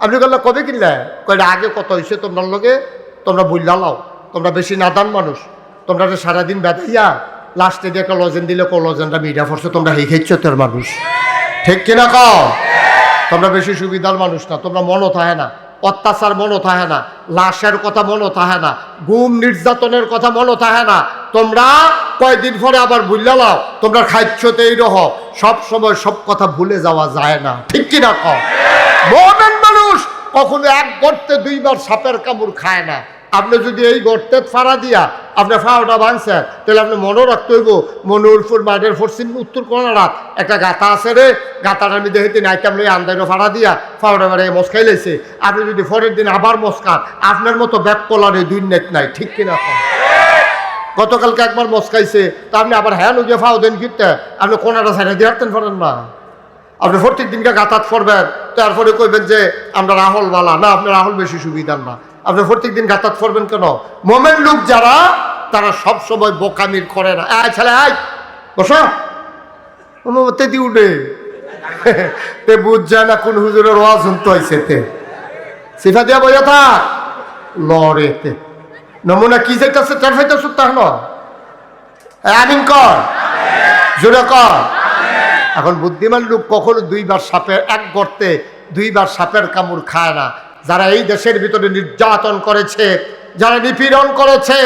আপনি বললে কবে কিনলে? কয়টা আগে কত হয়েছে তোমার লগে, তোমরা বললা লাও, তোমরা বেশি নাদান মানুষ, তোমরা সারাদিন বেদাইয়া লাস্টে দিয়ে একটা লজেন দিলে লজেনটা মিডিয়া ফোর্সে তোমরা এই খেয়েছ তোর মানুষ, ঠিক কিনা কও? তোমরা বেশি সুবিধার মানুষ না, তোমরা মনও থাকে না, অত্যাচার মনও থাকে না, লাশের কথা মনও থাকে না, গুম নির্যাতনের কথা মনও থাকে না। তোমরা কয়দিন পরে আবার ভুলে লাও, তোমরা খাইছতেই রহ, সব সময় সব কথা ভুলে যাওয়া যায় না, ঠিক কিনা কও? মুমিন মানুষ কখনো এক গর্তে 2 বার সাপের কামড় খায় না। আপনি যদি এই গর্তে ফাড়া দিয়া আপনার ফাওটা ভাঙছেন, তাহলে আপনি মনে রাখতে হইব, মনোরপুর মাঠের পশ্চিম উত্তর কোনারাত একটা গাতা আছে রে, গাতাটার মধ্যে হেঁটে নাইতাম লই আন্দাইনো ফাড়া দিয়া ফাওটা মারে মস খাইলেছে। আপনি যদি পরের দিন আবার মস্কান, আপনার মতো ব্যাক কলারে 2 নেট নাই, ঠিক কিনা? গতকালকে একবার মস্কাইছে, তা আপনি আবার হ্যাঁ লুকিয়ে ফাও দেন কিনতে, আপনি কোনাটা সাইডে দিয়ে হাঁটতেন পারেন না। আপনি প্রত্যেক দিনকে গাতাত করবেন, তারপরে কইবেন যে আমরা রাহুল বালা না, আপনি রাহুল বেশি সুবিধার না। আপনি প্রত্যেক দিন গাতাত করবেন কেন? মোমেন লোক যারা, তারা সব সময় বোকামির করে না। ছেলে আয় বসো, তেদি উঠে তে বুঝ যায় না কোন হুজুরের ওয়াজ শুনতে হয়েছে, তে সিফা দিয়া বইয়া থাক লড়ে তে নমুনা কি যাইতেছে তার ফাইতে সুত্তা হলো আমিন কর, জোরে কর। এখন বুদ্ধিমান লোক কখনো দুইবার সাপের এক গর্তে দুইবার সাপের কামড় খায় না। যারা এই দেশের ভিতরে নির্যাতন করেছে, যারা নিপীড়ন করেছে,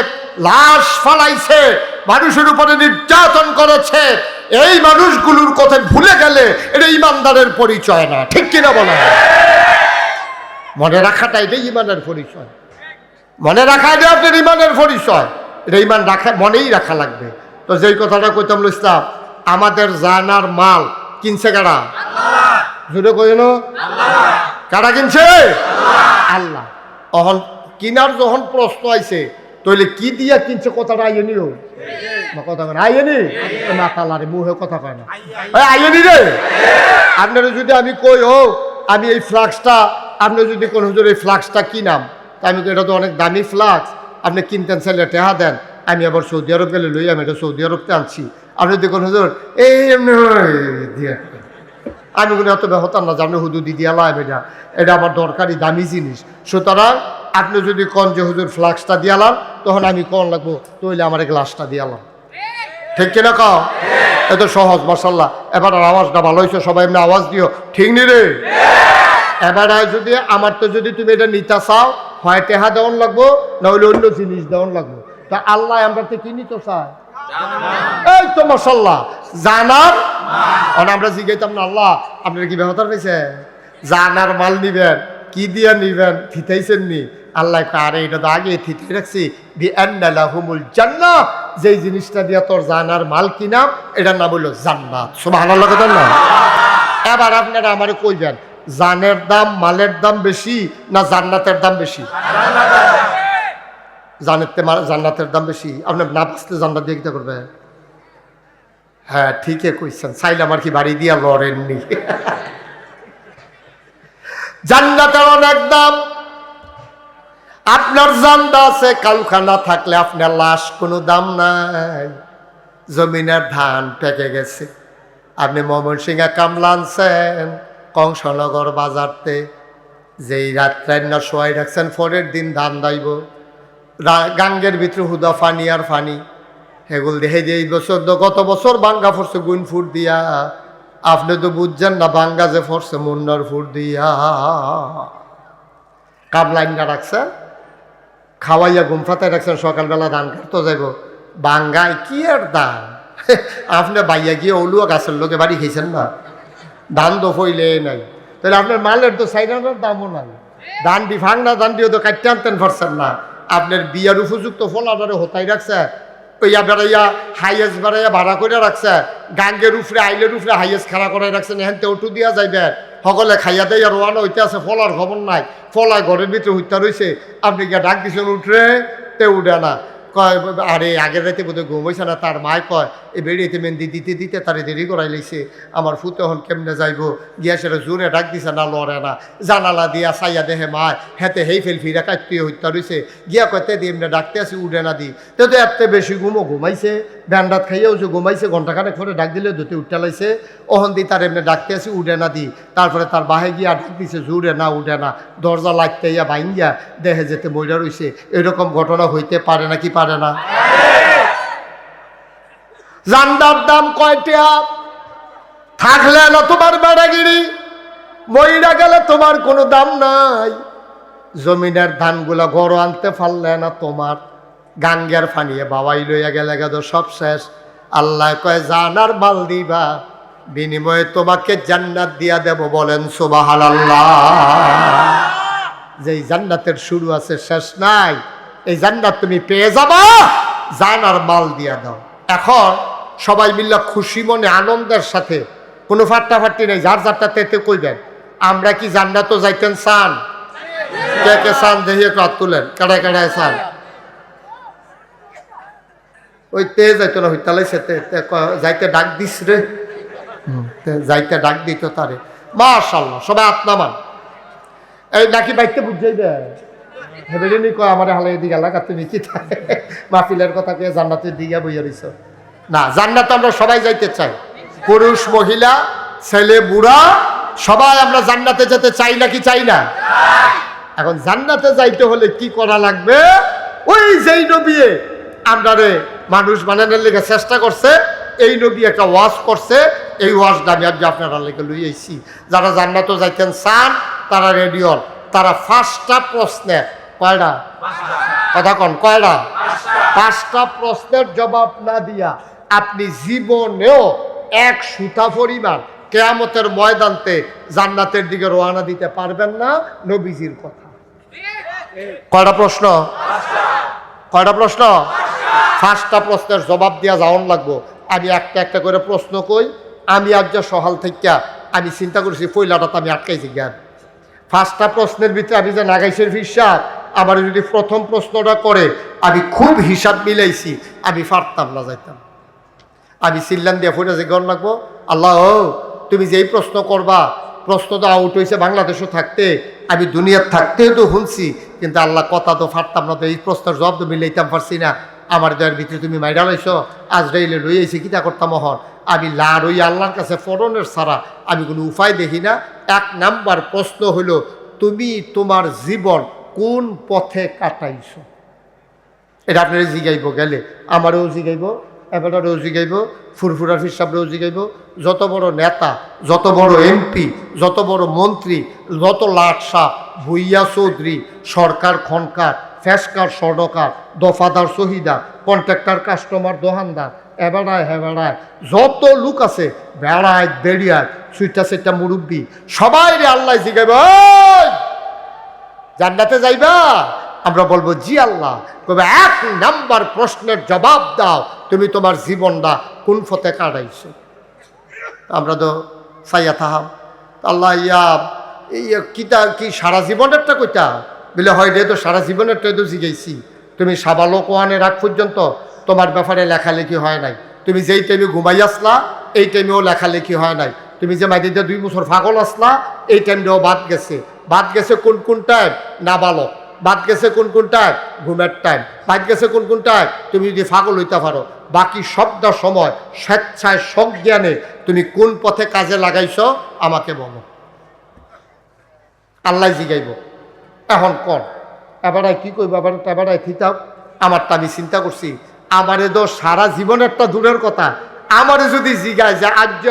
লাশ ফালাইছে, মানুষের উপরে নির্যাতন করেছে, এই মানুষগুলোর কথা ভুলে গেলে এটা ইমানদারের পরিচয় না, ঠিক কিনা বলে? মনে রাখাটা এটাই ইমানের পরিচয়। মনে রাখা এটা আপনার ইমানের পরিচয়। এটা ইমান রাখা, মনেই রাখা লাগবে। তো যেই কথাটা কইতাম ইসলাম, আমাদের জানার মাল কিনছে কারা? জুড়ে কইল কারা কিনছে? আল্লাহ। অহন কিনার যখন প্রশ্ন আইছে, তাহলে কি দিয়া কিনছে কথাটা আইনিও কথা কয় না, আইনি না তালারে মুহে কথা কয় না, আইনি রে। আপনারা যদি আমি কই ও আমি এই ফ্লাক্সটা, আপনি যদি কোন হুজুর এই ফ্লাক্সটা কিনাম, তা আমি এটা তো অনেক দামি ফ্লাক্স, আপনি কিনতেন চাইলে টেহা দেন, আমি আবার সৌদি আরব গেলে লই, আমি এটা সৌদি আরবতে আনছি, আপনি দেখুন হুজুর এই এমনি দিয়ে আমি কোনো এত হতাম না যে আপনি হুজুর দিদি আলাম, এটা আমার দরকারি দামি জিনিস। সুতরাং আপনি যদি কন যে হুজুর ফ্লাক্সটা দিয়ালাম, তখন আমি কন লাগবো তৈলে আমার গ্লাসটা দিয়ালাম, ঠিক কিনা কও? এত সহজ মাশাআল্লাহ। এবার আওয়াজটা ভালো হয়েছে, সবাই এমনি আওয়াজ দিও, ঠিক নি রে? এবার যদি আমার তো যদি তুমি এটা নিতে চাও, হয় টেহা দেওয়ান লাগবো, না হলে অন্য জিনিস দেওয়ান লাগবো। তা আল্লাহ আমরা তো কি নিতে চাই? এই তো মাশাআল্লাহ জানার। আমরা জিজ্ঞাইতাম না আল্লাহ আপনার কি ব্যবহার পেয়েছে? জানার মাল নিবেন, কি দিয়া নিবেন, থিতাইছেন নি? আল্লাহ আরে এটা তো আগে থিতাই রাখছি, বিআন্নালাহুমুল জান্নাহ, যেই জিনিসটা দিয়া তোর জানার মাল কিনাম, এটার নাম হইল জান্নাত। সুবহানাল্লাহ কথা না? এবার আপনারা আমারে কইবেন, জানের দাম মালের দাম বেশি না জান্নাতের দাম বেশি? জান্নাতের দাম বেশি। আপনার না বাঁচলে জান্নাত দিয়ে কিতা করবে? হ্যাঁ ঠিকই কইছেন, চাইলে আমার কি বাড়ি দিয়া লড়েননি। জান্নাতের অনেক দাম। আপনার জানদা আছে, কালখানা থাকলে আপনার লাশ কোনো দাম নাই। জমিনের ধান পেকে গেছে, আপনি ময়মনসিংহে কামলা আনছেন কংসনগর বাজারতে, যেই রাত্রে না শোয়াই রাখছেন, পরের দিন ধান দাইব, গাঙ্গের ভিতরে হুদা ফানি আর ফানি, হেগুল দেখে যে এই বছর তো গত বছর বাঙ্গা ফরছে গুণ ফুট দিয়া, আপনি তো বুঝছেন না বাঙ্গা যে ফরছে মুন্নার ফুট দিয়া। কামলাইনা রাখছেন, খাওয়াইয়া ঘুম ফাতায় রাখছেন, সকালবেলা ধান কাটতে যাইব, বাঙ্গায় কি আর দাম। আপনি বাইয়া গিয়ে ওলুয়া গাছের লোকে বাড়ি খেয়েছেন না, ধান তো ফইলে নাই, তাহলে আপনার মালের তো সাইডানোর দামও নাই। ধান দি ভাঙনা ধান দিয়েও তো কাটতে আনতেন পারছেন না। আপনার বিয়ার উপযুক্ত ফলাটারে হতাই রাখছে, ওইয়া বেড়াইয়া হাইয়েস বেড়াইয়া ভাড়া করে রাখছে, গাঙ্গের উপরে আইলের উপরে হাইয়েস খাড়া করে রাখছেন, এখান থেকে উঠু দিয়া যাইবে, সকলে খাইয়া দেয় রোয়ানো হইতে আছে, ফলার খবর নাই, ফলা ঘরের ভিতরে হইতা রয়েছে, আপনি গিয়া ডাক দিচ্ছেন উঠরে, তে উঠে না, কয় আরে আগের রাতে বোধহয় ঘুম হয়েছে না। তার মায় কয় এই বেড়িতে মেহেন্দি দিতে দিতে তারে দেরি করাই লাইছে, আমার ফুতে হন কেমনে যাইব, গিয়া সেটা জোরে ডাক দিছে না, লড়ে না, জানালা দিয়া চাইয়া দেহে মায় হেতে হেই ফেল ফিরা কাটতে হইতা রয়েছে, গিয়া কয়তে দিয়ে এমনি ডাকতে আসি উঠে না দি, তো এত বেশি ঘুমাইছে, ব্যান্ডাত খাইয়াও যে ঘুমাইছে, ঘন্টাখানেক পরে ডাক দিলে ধুতে উঠতে লাইছে, ওহন দি তার এমনি ডাকতে আসি উঠে না দি, তারপরে তার বাহে গিয়া ডাক দিছে জোরে না উঠে না, দরজা লাগতে ইয়া ভাঙ্গিয়া দেহে যেতে মইরা রয়েছে। এরকম ঘটনা হইতে পারে না কি পারে না? জান্দার দাম কয়টা? থাকলে না তোমার বেড়াগিরি, মইরা গেলে তোমার কোনো দাম নাই। জমিনের ধানগুলা গড় আনতে পারলে না তোমার, গাঙ্গের ফানিয়ে বাবাই লইয়া গেলে গেল সব শেষ। আল্লাহ কয় জানার মাল দিবা, বিনিময়ে তোমাকে জান্নাত দিয়া দেব, বলেন সুবহানাল্লাহ। যেই জান্নাতের শুরু আছে শেষ নাই, এই জান্নাত তুমি পেয়ে যাবা, জানার মাল দিয়া দাও। এখন সবাই মিল্লা খুশি মনে আনন্দের সাথে, কোনো ফাট্টাফাট্টি নেই, যার যারটা তেতে কইবেন আমরা কি জান্নাত যাইতেন চান? কে কে চান দেখি একটু হাত তুলেন, কেডায় কেডায় চান? ওই তে যাইতো না হইতালাইছে যাইতে ডাক দিস রে, যাইতে ডাক দিত তারে। মাশাআল্লাহ, সবাই আত্মামান। এই নাকি বাইতে বুঝাই দেয় হেবেনি কয় আমার হালাই দিকে এলাকা তুমি কি মাহফিলের কথা কে জান্নাতের দিকে বইয়া রইছ না। জান্নাতে আমরা সবাই যাইতে চাই, পুরুষ মহিলা ছেলে বুড়া সবাই আমরা জান্নাতে যেতে চাই নাকি চাই না? এখন জান্নাতে যাইতে হলে কি করা লাগবে? ওই যেই নবী আমরা রে মানুষ বানানোর লেগে চেষ্টা করছে, এই নবী একটা ওয়াজ করছে, এই ওয়াজটা আমি আজকে আপনারা লেগে লই আইছি। যারা জান্নাতে যাইতেন চান তারা রেডি হন। তারা 5টা প্রশ্নের কয়টা কথা কন কয়টা 5টা প্রশ্নের জবাব না দিয়া আপনি জীবনেও এক সুতা পরিমাণ কিয়ামতের ময়দানতে জান্নাতের দিকে রওনা দিতে পারবেন না। নবীজির কথা কয়টা প্রশ্ন? কয়টা প্রশ্ন? 5টা প্রশ্নের জবাব দিয়া যাওয়ান লাগবো। আমি একটা একটা করে প্রশ্ন কই। আমি আজ সকাল থেকে আমি চিন্তা করছি পয়লাটা আমি আটকাইছি জ্ঞান। 5টা প্রশ্নের ভিতরে আমি যে নাগাইশের হিসাব, আমার যদি প্রথম প্রশ্নটা করে আমি খুব হিসাব মিলাইছি, আমি পারতাম না, যাইতাম। আমি চিল্লান দিয়ে ফোনে যে গণ লাগবো, আল্লাহ তুমি যেই প্রশ্ন করবা, প্রশ্ন তো আউট হয়েছে বাংলাদেশও থাকতে, আমি দুনিয়ার থাকতেও তো শুনছি, কিন্তু আল্লাহ কথা তো পারতাম না, তো এই প্রশ্নের জবাব তো মিলাইতাম পারছি না। আমার দয়ের ভিতরে তুমি মাইরা লাইছো, আজরাইলে লই আইছি, কিতা করতাম হন? আমি লার ওই আল্লাহর কাছে ফরনের ছাড়া আমি কোনো উপায় দেখি না। 1 নাম্বার প্রশ্ন হলো, তুমি তোমার জীবন কোন পথে কাটাইছো? এটা আপনারা জিগাইব, গেলে আমারও জিগাইব, এবারেও জিগাইব, ফুরফুরার হিসাবরেও জিগাইব। যত বড় নেতা, যত বড় এমপি, যত বড় মন্ত্রী, যত লাটসাপ, ভুইয়া চৌধুরী, সরকার খনকার, ফেসকার স্বর্ণকার, দফাদার শহীদার, কন্ট্রাক্টর কাস্টমার দোকানদার, এবারায় হেবাড়ায় যত লোক আছে, বেড়ায় বেড়িয়ায় সুইটা সেটা মুরব্বী, সবাই রে আল্লাহ জিগাইব, জান্নাতে যাইবা? আমরা বলবো জি আল্লাহ। তবে 1 নাম্বার প্রশ্নের জবাব দাও, তুমি তোমার জীবনটা কোন পথে কাটাইছো? আমরা তো চাইয়া থাহাম আল্লাহ ইয়া কিতা কি সারা জীবনেরটা কইতা বলে হয় রে, তো সারা জীবনেরটাই তো জিগাইছি। তুমি সাবালক ওয়ানের আগ পর্যন্ত তোমার ব্যাপারে লেখালেখি হয় নাই। তুমি যেই টাইমে ঘুমাই আসলা এই টাইমেও লেখালেখি হয় নাই। তুমি যে মাইদিতে 2 বছর পাগল আসলা এই টাইমটাও বাদ গেছে। বাদ গেছে কোন টাইম? নাবালক। বাদ গেছে কোন টাইম? ঘুমের টাইম। বাদ গেছে কোন টাইম? তুমি যদি পাগল হইতে পারো। বাকি সবটা সময় স্বেচ্ছায় সজ্ঞানে তুমি কোন পথে কাজে লাগাইছ আমাকে বলো, আল্লাহ জিগাইব। এখন কর এবারায় কি কইব? এবারায় থিতাব আমারটা আমি চিন্তা করছি। আমারে তো সারা জীবনেরটা দূরের কথা, আমারে যদি জিগায় যে আজ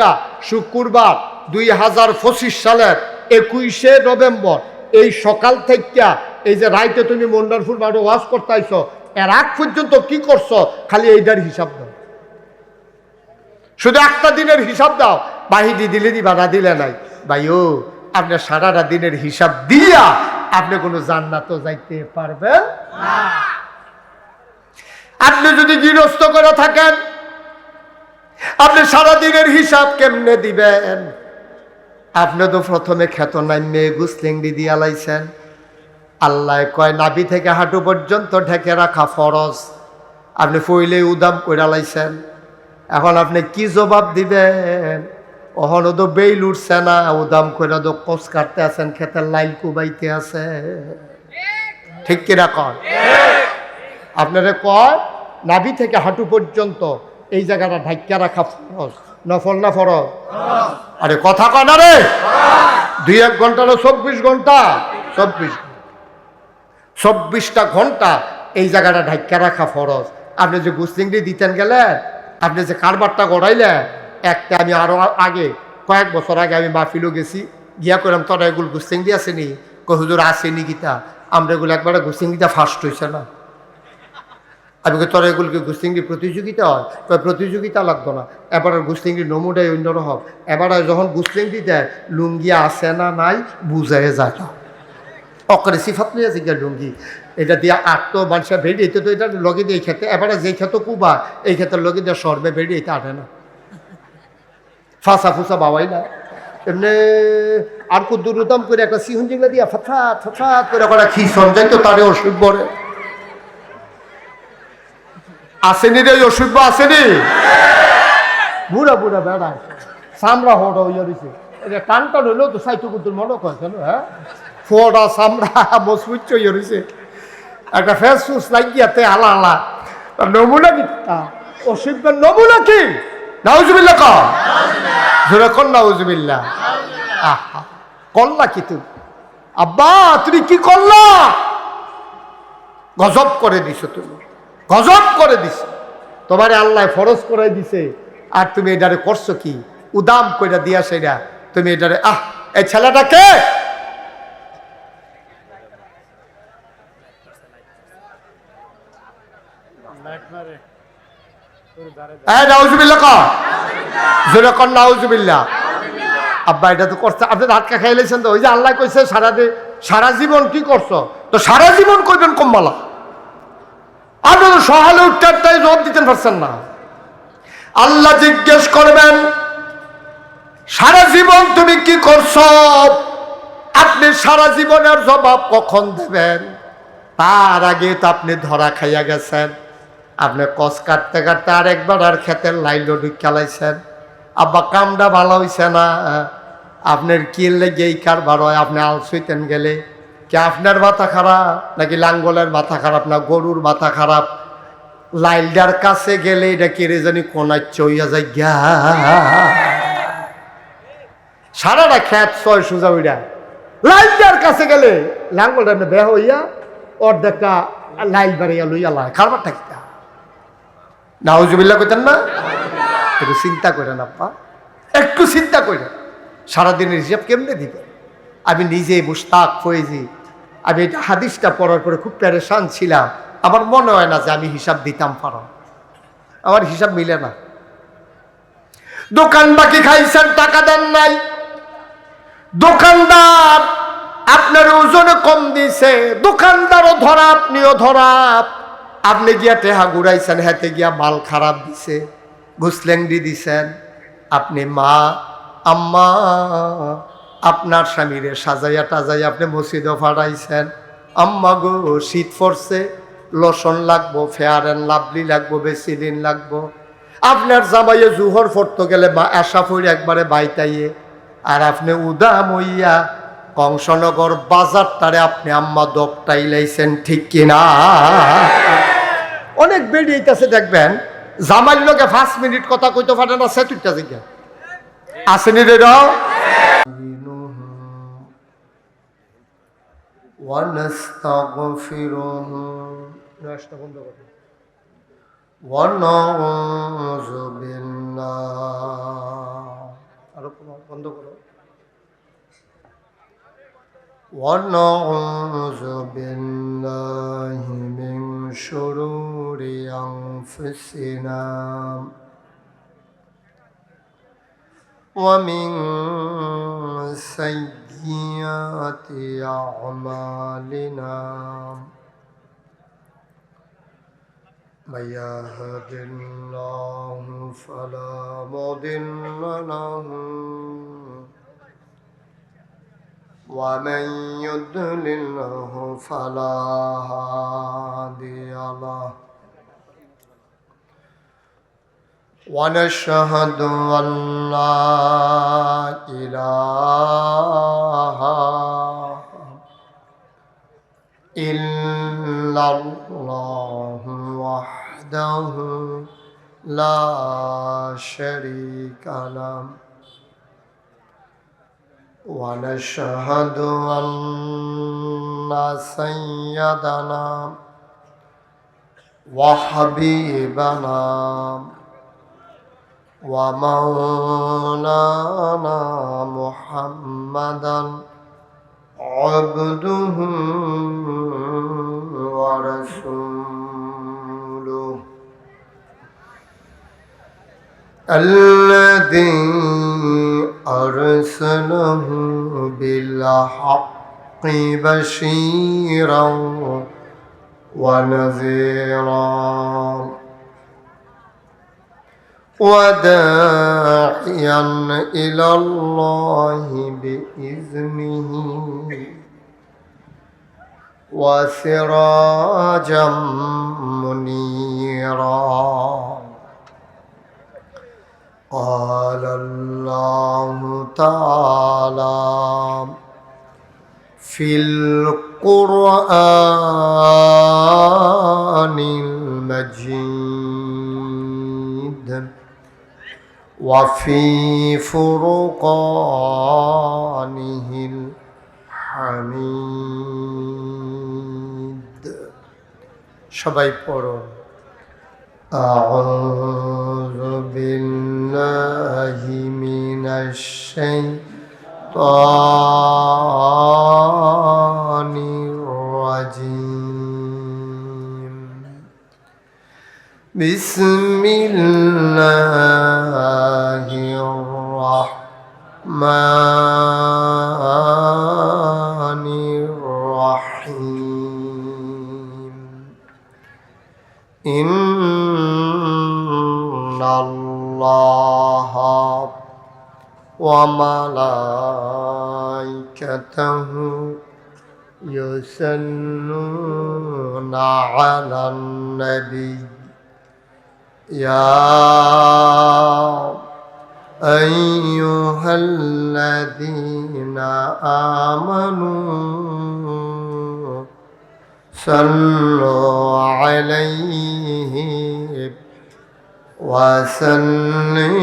শুক্রবার 2025 সালের 21শে নভেম্বর এই সকাল থেকে এই যে রাইতে তুমি মন্ডারপুর মাঠে ওয়াজ করতে আইছো, এর আগ পর্যন্ত কি করছো, খালি এইটার হিসাব দাও। শুধু একটা দিনের হিসাব দাও। বাহিনী দিলে দিবা, না দিলে নাই। ভাইও আপনার সারাটা দিনের হিসাব দিয়া আপনি কোনো জান্নাতও যাইতে পারবেন না। আপনি যদি গৃহস্থ করে থাকেন, আপনি সারা দিনের হিসাব কেমনে দিবেন? আপনি তো প্রথমে খেত নাইমে গুসলিংডি দিয়া লাইছেন। আল্লাহ কয় নাভি থেকে হাঁটু পর্যন্ত ঢেকে রাখা ফরজ, আপনি ফইলে উদাম কইরা লাইছেন। এখন আপনি কি জবাব দিবেন? ওখানে তো বেইল উঠছে না, উদাম কইরা তো কোচ কাটতে আছেন, খেতের লাইল কুবাইতে আছে। ঠিক কিনা কন? আপনারা কয় নাভি থেকে হাঁটু পর্যন্ত এই জায়গাটা ঢাইকা রাখা ফরজ, নফল না ফরজ? আরে কথা কয় না রে। 2-1 ঘন্টা না 24 ঘন্টা? 24টা ঘন্টা এই জায়গাটা ঢাইকা রাখা ফরজ। আপনি যে গুসলিংটি দিতেন গেলেন, আপনি যে কারবারটা গড়াইলেন, একটা আমি আরো আগে কয়েক বছর আগে আমি মাহফিলও গেছি, গিয়া করলাম তোরা এগুলো গুসলিংটি আসেনি? হুজুর আসেনি গীতা, আমরা এগুলো একবারে গুসলিংটিটা ফার্স্ট হয়েছে না। আমি তোরা এগুলোকে গুসলিংটি প্রতিযোগিতা হয়? প্রতিযোগিতা লাগতো না, এবার গুসলিংটি নমুনাই অন্যরকম। এবার যখন গুসলিংটি দেয় লুঙ্গিয়া আছে না নাই বুঝাই যায় না, অকরে সিফাত নিয়ে আছে গিয়া লুঙ্গি এটা দিয়ে আটতো মানুষের ভেড়ি, এতে তো এটা লগে দিয়ে খেতে, এবারে যে খেত কুবা এই ক্ষেত্রে লগে দিয়ে সরবে ভেড়ি, এটা আটে না, ফাঁসা ফুসা বাবাই না। এমনি আর কত দূরদাম করে একটা সিহন জিংলা দিয়া ফথাৎ ফথাৎ করে একটা খিসন যাই তো তারে অসুখ করে। আসেনি রে অসুখ আসেনি, বুড়া বুড়া বেড়া চামড়া হড়া হইয়া রয়েছে, এটা টান টান হইলেও তো সাইটু কুতুর মনে কয় কেন, হ্যাঁ ফোড়া চামড়া মজবুত হইয়া রয়েছে, একটা ফেস ফুস লাগিয়াতে আলা আলা নমুনা কি অসুখের নমুনা কি? নাউজুবিল্লাহ কর, জোরে কর নাউজুবিল্লাহ। আহা করলা কি তুমি আব্বা, তুমি কি করলা? গজব করে দিছো, তুমি গজব করে দিছো, তোমারে আল্লাহ ফরজ করে দিছে, আর তুমি এটারে করছো কি? উদাম কইরা দিয়া সেটা তুমি এটারে, এই ছেলেটাকে নাউজুবিল্লাহ কর, জোরে কর নাউজুবিল্লাহ। আব্বা এটা তো করছে, আপনি ধাক্কা খাইলেছেন তো, ওই যে আল্লাহ কইছে সারা জীবন কি করছো, তো সারা জীবন কইবেন কম্বালা, আপনি তো সহালে উত্তরটাই জবাব দিতে পারছেন না। আল্লাহ জিজ্ঞেস করবেন সারা জীবন তুমি কি করছো, আপনি সারা জীবনের জবাব কখন দেবেন? তার আগে তো আপনি ধরা খাইয়া গেছেন, আপনি কস কাটতে কাটতে আরেকবার আর ক্ষেতের লাইল খেলাইছেন, আব্বা কামটা ভালো হইছে না, আপনার কি লেগে এই কারবার হয়? আপনি আলসইতেন গেলে কি আপনার মাথা খারাপ, নাকি লাঙ্গলের মাথা খারাপ, না গরুর মাথা খারাপ? লাইলটার কাছে গেলে এটা কেড়ে জানি কোনায় চইয়া যায় গা, সারাটা খ্যাত ছয় সোজা উইরা লাইলটার কাছে গেলে লাঙ্গলটা বেহ হইয়া অর্ধেকটা লাইল বাড়িয়া লইয়া লাই খারবারটা কি? নাউজুবিল্লাহ কইতেন না? একটু চিন্তা করেন আপ্পা, একটু চিন্তা করেন, সারাদিনের হিসাব কেমনে দিবেন? আমি নিজে মুশতাক ফয়েজি, আমি এটা হাদিসটা পড়ার পরে খুব পেরেশান ছিলাম, আমার মনে হয় না যে আমি হিসাব দিতাম পারো, আমার হিসাব মিলে না। দোকান বাকি খাইছেন, টাকা দেন নাই, দোকানদার আপনার ওজনে কম দিছে, দোকানদারও ধরা, আপনিও ধরা, আপনি গিয়া টেহা ঘুরাইছেন, হাতে গিয়া মাল খারাপ দিছে, ঘুসলেংডি দিছেন, আপনি মা আম্মা আপনার স্বামীরে সাজাইয়া টাজাইয়া আপনি মসজিদও ফাটাইছেন, আম্মা গো শীত পড়ছে, লোশন লাগবো, ফেয়ার অ্যান্ড লাভলি লাগবো, বেসিলিন লাগবো, আপনার জামাইয়ে জুহর ফরতে গেলে আশা ফইরে একবারে বাইতাইয়ে, আর আপনি উদাম হইয়া কংসনগর বাজারটারে আপনি আম্মা দপটাই লাইছেন, ঠিক কিনা? অনেক বেরিয়েছে দেখবেন, জামাইর লোকে 5 মিনিট কথা কইতে পারে না, সে তুইটা জিজ্ঞা আসেনি রে বন্ধ করো। ونعوذ بالله من شرور أنفسنا ومن سيئات أعمالنا من يهد الله فلا مضل له ومن يضلله فلا هادي له ونشهد أن لا إله إلا الله وحده لا شريك له ونشهد أن سيدنا وحبيبنا ومولانا محمدا عبده ورسوله الذي أرسله بالحق بشيرا ونذيرا وداعيا إلى الله بإذنه وسراجا منيرا كثيرا. قال الله تعالى في القرآن المجيد وفي فرقانه الحميد. সবাই পড়ুন أعوذ بالله من الشيطان الرجيم. بسم الله الرحمن الرحيم. إن الله وملائكته يصلون على النبي يا أيها الذين آمنوا صلوا عليه وسلموا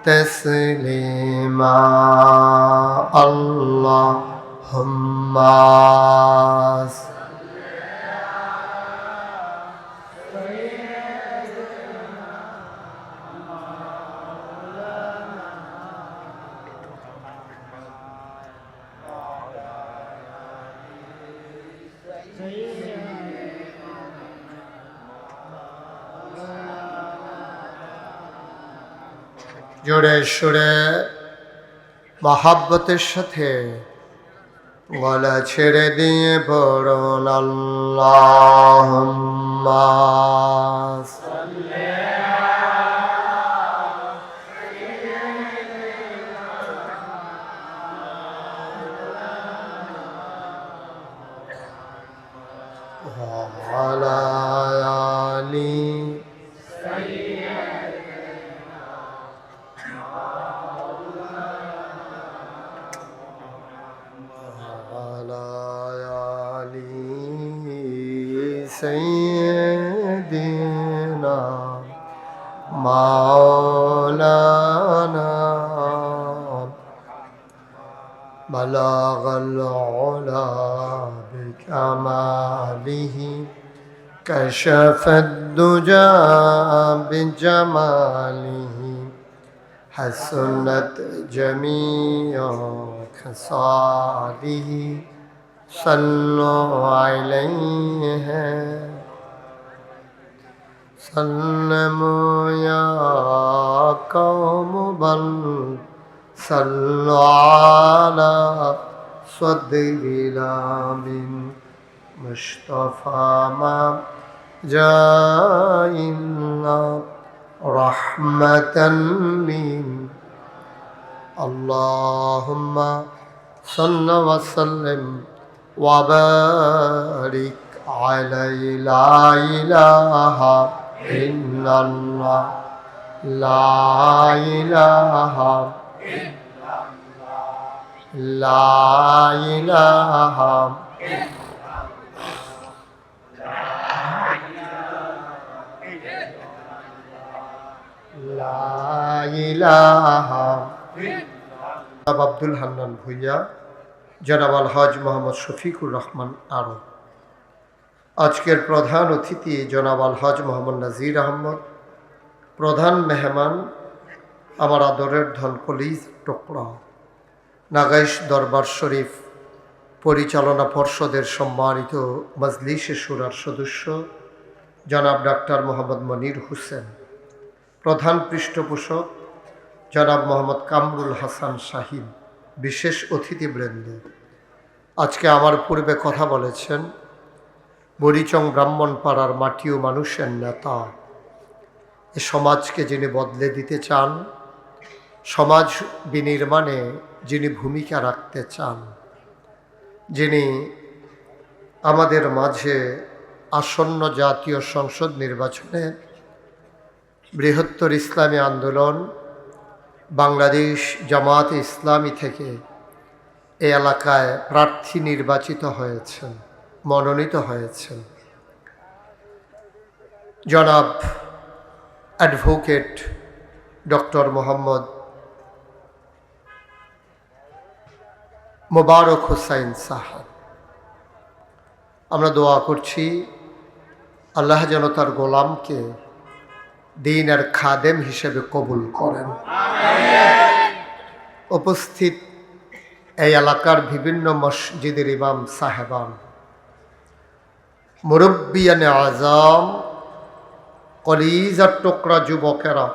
تسليما. اللهم জোরে সুরে মহাব্বতের সাথে গলা ছেড়ে দিয়ে পড়ুন আল্লাহুম্মা وعلى آل سيدنا مولانا بلغ العلا بكماله كشف الدجى بجماله حسنت جميع خصاله صلوا عليه سلموا يا قوم بل صلوا على صدر الأمين مصطفى ما جاء إلا رحمة للعالمين. اللهم صل وسلم وبارك عليه. لا إله إلا الله لا إله لا إله لا إله. আব্দুল হান্নান ভুইয়া, জনাব আলহাজ মোহাম্মদ শফিকুর রহমান আরব। আজকের প্রধান অতিথি জনাব আলহাজ মোহাম্মদ নাজির আহমদ। প্রধান মেহমান আমার আদরের ধন কলিজ টুকরা নাগাইশ দরবার শরীফ পরিচালনা পর্ষদের সম্মানিত মজলিসে শুরার সদস্য জনাব ডাক্তার মোহাম্মদ মনির হোসেন। প্রধান পৃষ্ঠপোষক জনাব মোহাম্মদ কামরুল হাসান শাহিন। বিশেষ অতিথিবৃন্দ, আজকে আমার পূর্বে কথা বলেছেন বরিচং ব্রাহ্মণপাড়ার মাটি ও মানুষের নেতা। এ সমাজকে যিনি বদলে দিতে চান, সমাজ বিনির্মাণে যিনি ভূমিকা রাখতে চান, যিনি আমাদের মাঝে আসন্ন জাতীয় সংসদ নির্বাচনে বৃহত্তর ইসলামী আন্দোলন বাংলাদেশ জামায়াতে ইসলামী থেকে এই এলাকায় প্রার্থী নির্বাচিত হয়েছেন, মনোনীত হয়েছেন জনাব অ্যাডভোকেট ডক্টর মোহাম্মদ মোবারক হোসাইন সাহেব। আমরা দোয়া করছি আল্লাহ যেন তার গোলামকে দ্বীনের খাদেম হিসেবে কবুল করেন। উপস্থিত এই এলাকার বিভিন্ন মসজিদের ইমাম সাহেবান, মুরব্বিয়ানে আজম, কলিজার টুকরা যুবকেরা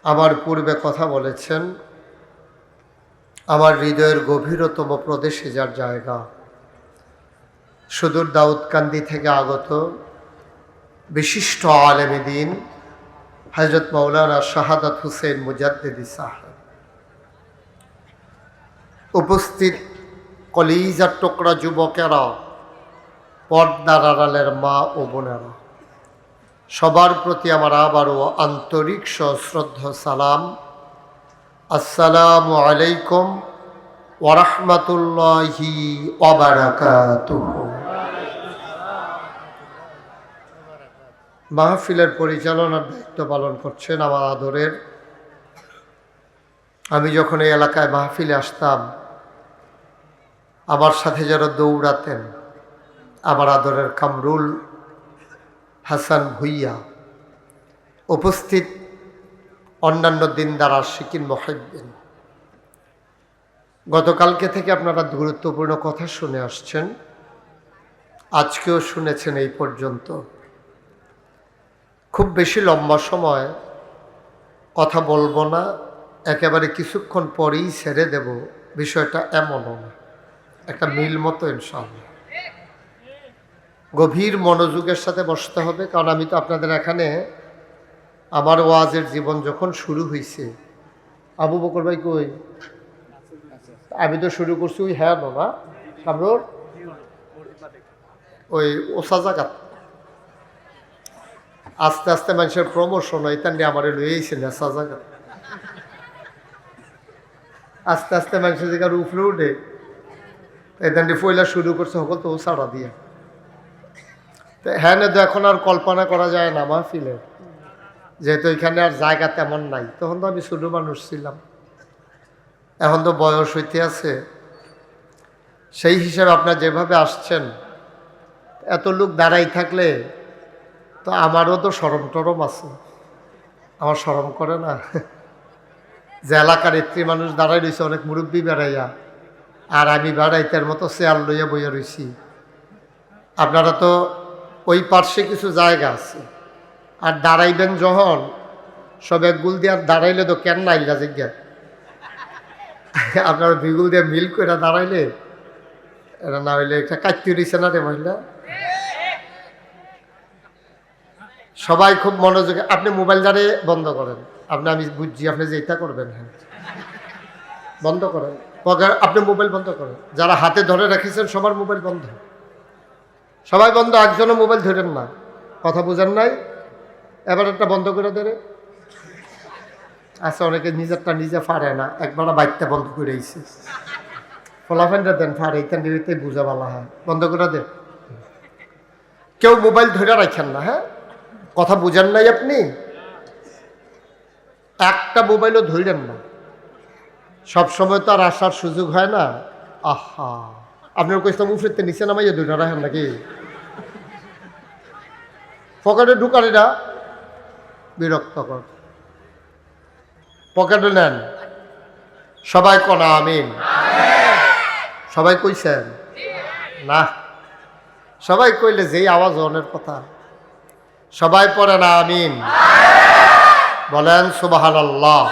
আমার পূর্বে কথা বলেছেন। আমার হৃদয়ের গভীরতম প্রদেশে যার জায়গা, সুদূর দাউদকান্দি থেকে আগত বিশিষ্ট আলেমে দ্বীন হযরত মাওলানা শাহাদাত হুসেন মুজাদ্দিদি সাহেব, উপস্থিত কলিজার টুকরা যুবকেরা, পর্দার আড়ালের মা ও বোনেরা, সবার প্রতি আমার আবারও আন্তরিক সশ্রদ্ধ সালাম। আসসালামু আলাইকুম ওয়া রাহমাতুল্লাহি ওয়া বারাকাতুহু। মাহফিলের পরিচালনার দায়িত্ব পালন করছেন আমার আদরের, আমি যখন এই এলাকায় মাহফিলে আসতাম আমার সাথে যারা দৌড়াতেন আমার আদরের কামরুল হাসান ভুইয়া, উপস্থিত অন্যান্য দিনদার আশিকিন মুহিব্বিন। গতকালকে থেকে আপনারা গুরুত্বপূর্ণ কথা শুনে আসছেন, আজকেও শুনেছেন এই পর্যন্ত। খুব বেশি লম্বা সময় কথা বলবো না, একেবারে কিছুক্ষণ পরেই ছেড়ে দেব, বিষয়টা এমনও না, একটা মিল মতো ইনশাআল্লাহ। গভীর মনোযোগের সাথে বসতে হবে, কারণ আমি তো আপনাদের এখানে আমার ওয়াজের জীবন যখন শুরু হয়েছে, আবু বকর ভাই কই, আমি তো শুরু করছি ওই হ্যাঁ না কামরুল ওই ওসা জাগাত, আস্তে আস্তে মানুষের প্রমোশন হয়, তার নিয়ে আমার লইয়েছে নেশা জাগাত, আস্তে আস্তে মানুষের জায়গার উপরে উঠে এখান দিয়ে পয়লা শুরু করছে সকল তো ও সাড়া দিয়ে। তো হ্যাঁ না, তো এখন আর কল্পনা করা যায় না মাহফিলের, যেহেতু এখানে আর জায়গা তেমন নাই। তখন তো আমি ছোট মানুষ ছিলাম, এখন তো বয়স হইতে আছে। সেই হিসাবে আপনারা যেভাবে আসছেন, এত লোক দাঁড়াই থাকলে তো আমারও তো শরম টরম আছে, আমার শরম করে না যে এলাকার এত্রী মানুষ দাঁড়াই রয়েছে, অনেক মুরব্বী বেড়াইয়া, আর আমি বেড়াইতের মতো চেয়ার লইয়া বইয়া রয়েছি। আপনারা তো ওই পার্শ্বে কিছু জায়গা আছে, আর দাঁড়াইবেন যখন সব এক গুল দিয়ে আর দাঁড়াইলে তো কেন নাইলা জিজ্ঞা আপনারা দুই গুল দিয়ে মিল করে দাঁড়াইলে এটা না হইলে একটা কাটতে দিচ্ছে না রে মহিলা। সবাই খুব মনোযোগে, আপনি মোবাইল দ্বারে বন্ধ করেন, আমি বুঝছি আপনি যেটা করবেন, হ্যাঁ বন্ধ করেন, আপনি মোবাইল বন্ধ করেন। যারা হাতে ধরে রেখেছেন সবার মোবাইল বন্ধ, সবাই বন্ধ, একজনও মোবাইল ধরেন না, কথা বুঝেন নাই। এবার একটা বন্ধ করে দেবে। আচ্ছা, অনেকে নিজেরটা নিজে ফাড়ে না, একবার বাইকটা বন্ধ করে আইছে, ফলাফেনটা দেন ফাড়ে, এটা নিতে বুঝা বলা হয়, বন্ধ করে দেন। কেউ মোবাইল ধরে রাখেন না, হ্যাঁ কথা বুঝেন নাই আপনি, একটা মোবাইলও ধরেন না, সবসময় তো আর আসার সুযোগ হয় না। আহা, আপনার কইতাম উফরেতে নিচে নামাইয়া ধরে রাখেন নাকি, পকেটে ঢুকানিরা বিরক্তকর, পকেটে নেন। সবাই কনা আমিন, সবাই কইছেন না, সবাই কইলে যেই আওয়াজ অনের কথা, সবাই পড়ে না আমিন, বলেন সুবহানাল্লাহ,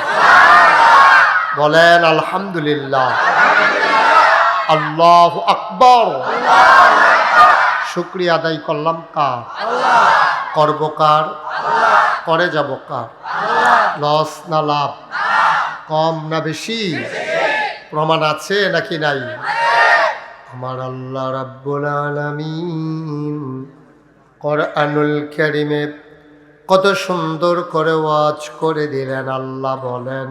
বলেন আলহামদুলিল্লাহ, আল্লাহু আকবার। শুকরিয়া আদায় করলাম কার? করব কার? করে যাব কার? লস না লাভ? কম না বেশি? প্রমাণ আছে নাকি নাই? আমার আল্লাহ রাব্বুল আলামিন কোরআনুল কারীমে কত সুন্দর করে ওয়াজ করে দিলেন। আল্লাহ বলেন,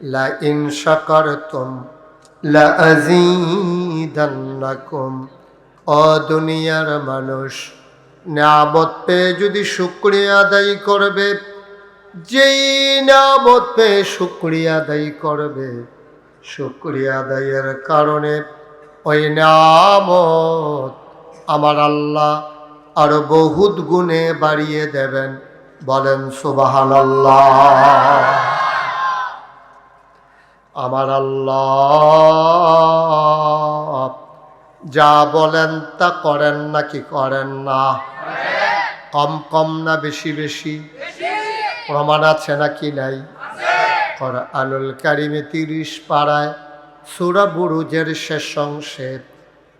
লা ইন শাকারতুম লা আযীদান্নাকুম। ও দুনিয়ার মানুষ, নিয়ামত পেয়ে যদি শুকরিয়া আদায় করবে, যেই নিয়ামত পেয়ে শুকরিয়া আদায় করবে, শুকরিয়া আদায়ের কারণে ওই নিয়ামত আমার আল্লাহ আরো বহুত গুণে বাড়িয়ে দেবেন। বলেন সুবহানাল্লাহ। আমার আল্লাহ যা বলেন তা করেন নাকি করেন না? কম কম না বেশি বেশি? প্রমাণ আছে নাকি নাই? কোরআনুল কারীমে 30 পারায় সূরা বুরুজের শেষ অংশে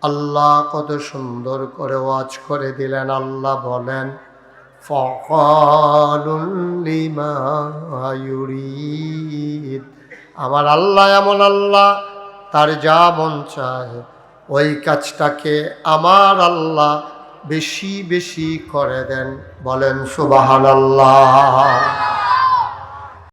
আল্লাহ কত সুন্দর করে ওয়াজ করে দিলেন। আল্লাহ বলেন, ফাআলুল লিমা ইউরিদ। আমার আল্লাহ এমন আল্লাহ, তার যা মন চায় ওই কাজটাকে আমার আল্লাহ বেশি বেশি করে দেন। বলেন সুবহানাল্লাহ।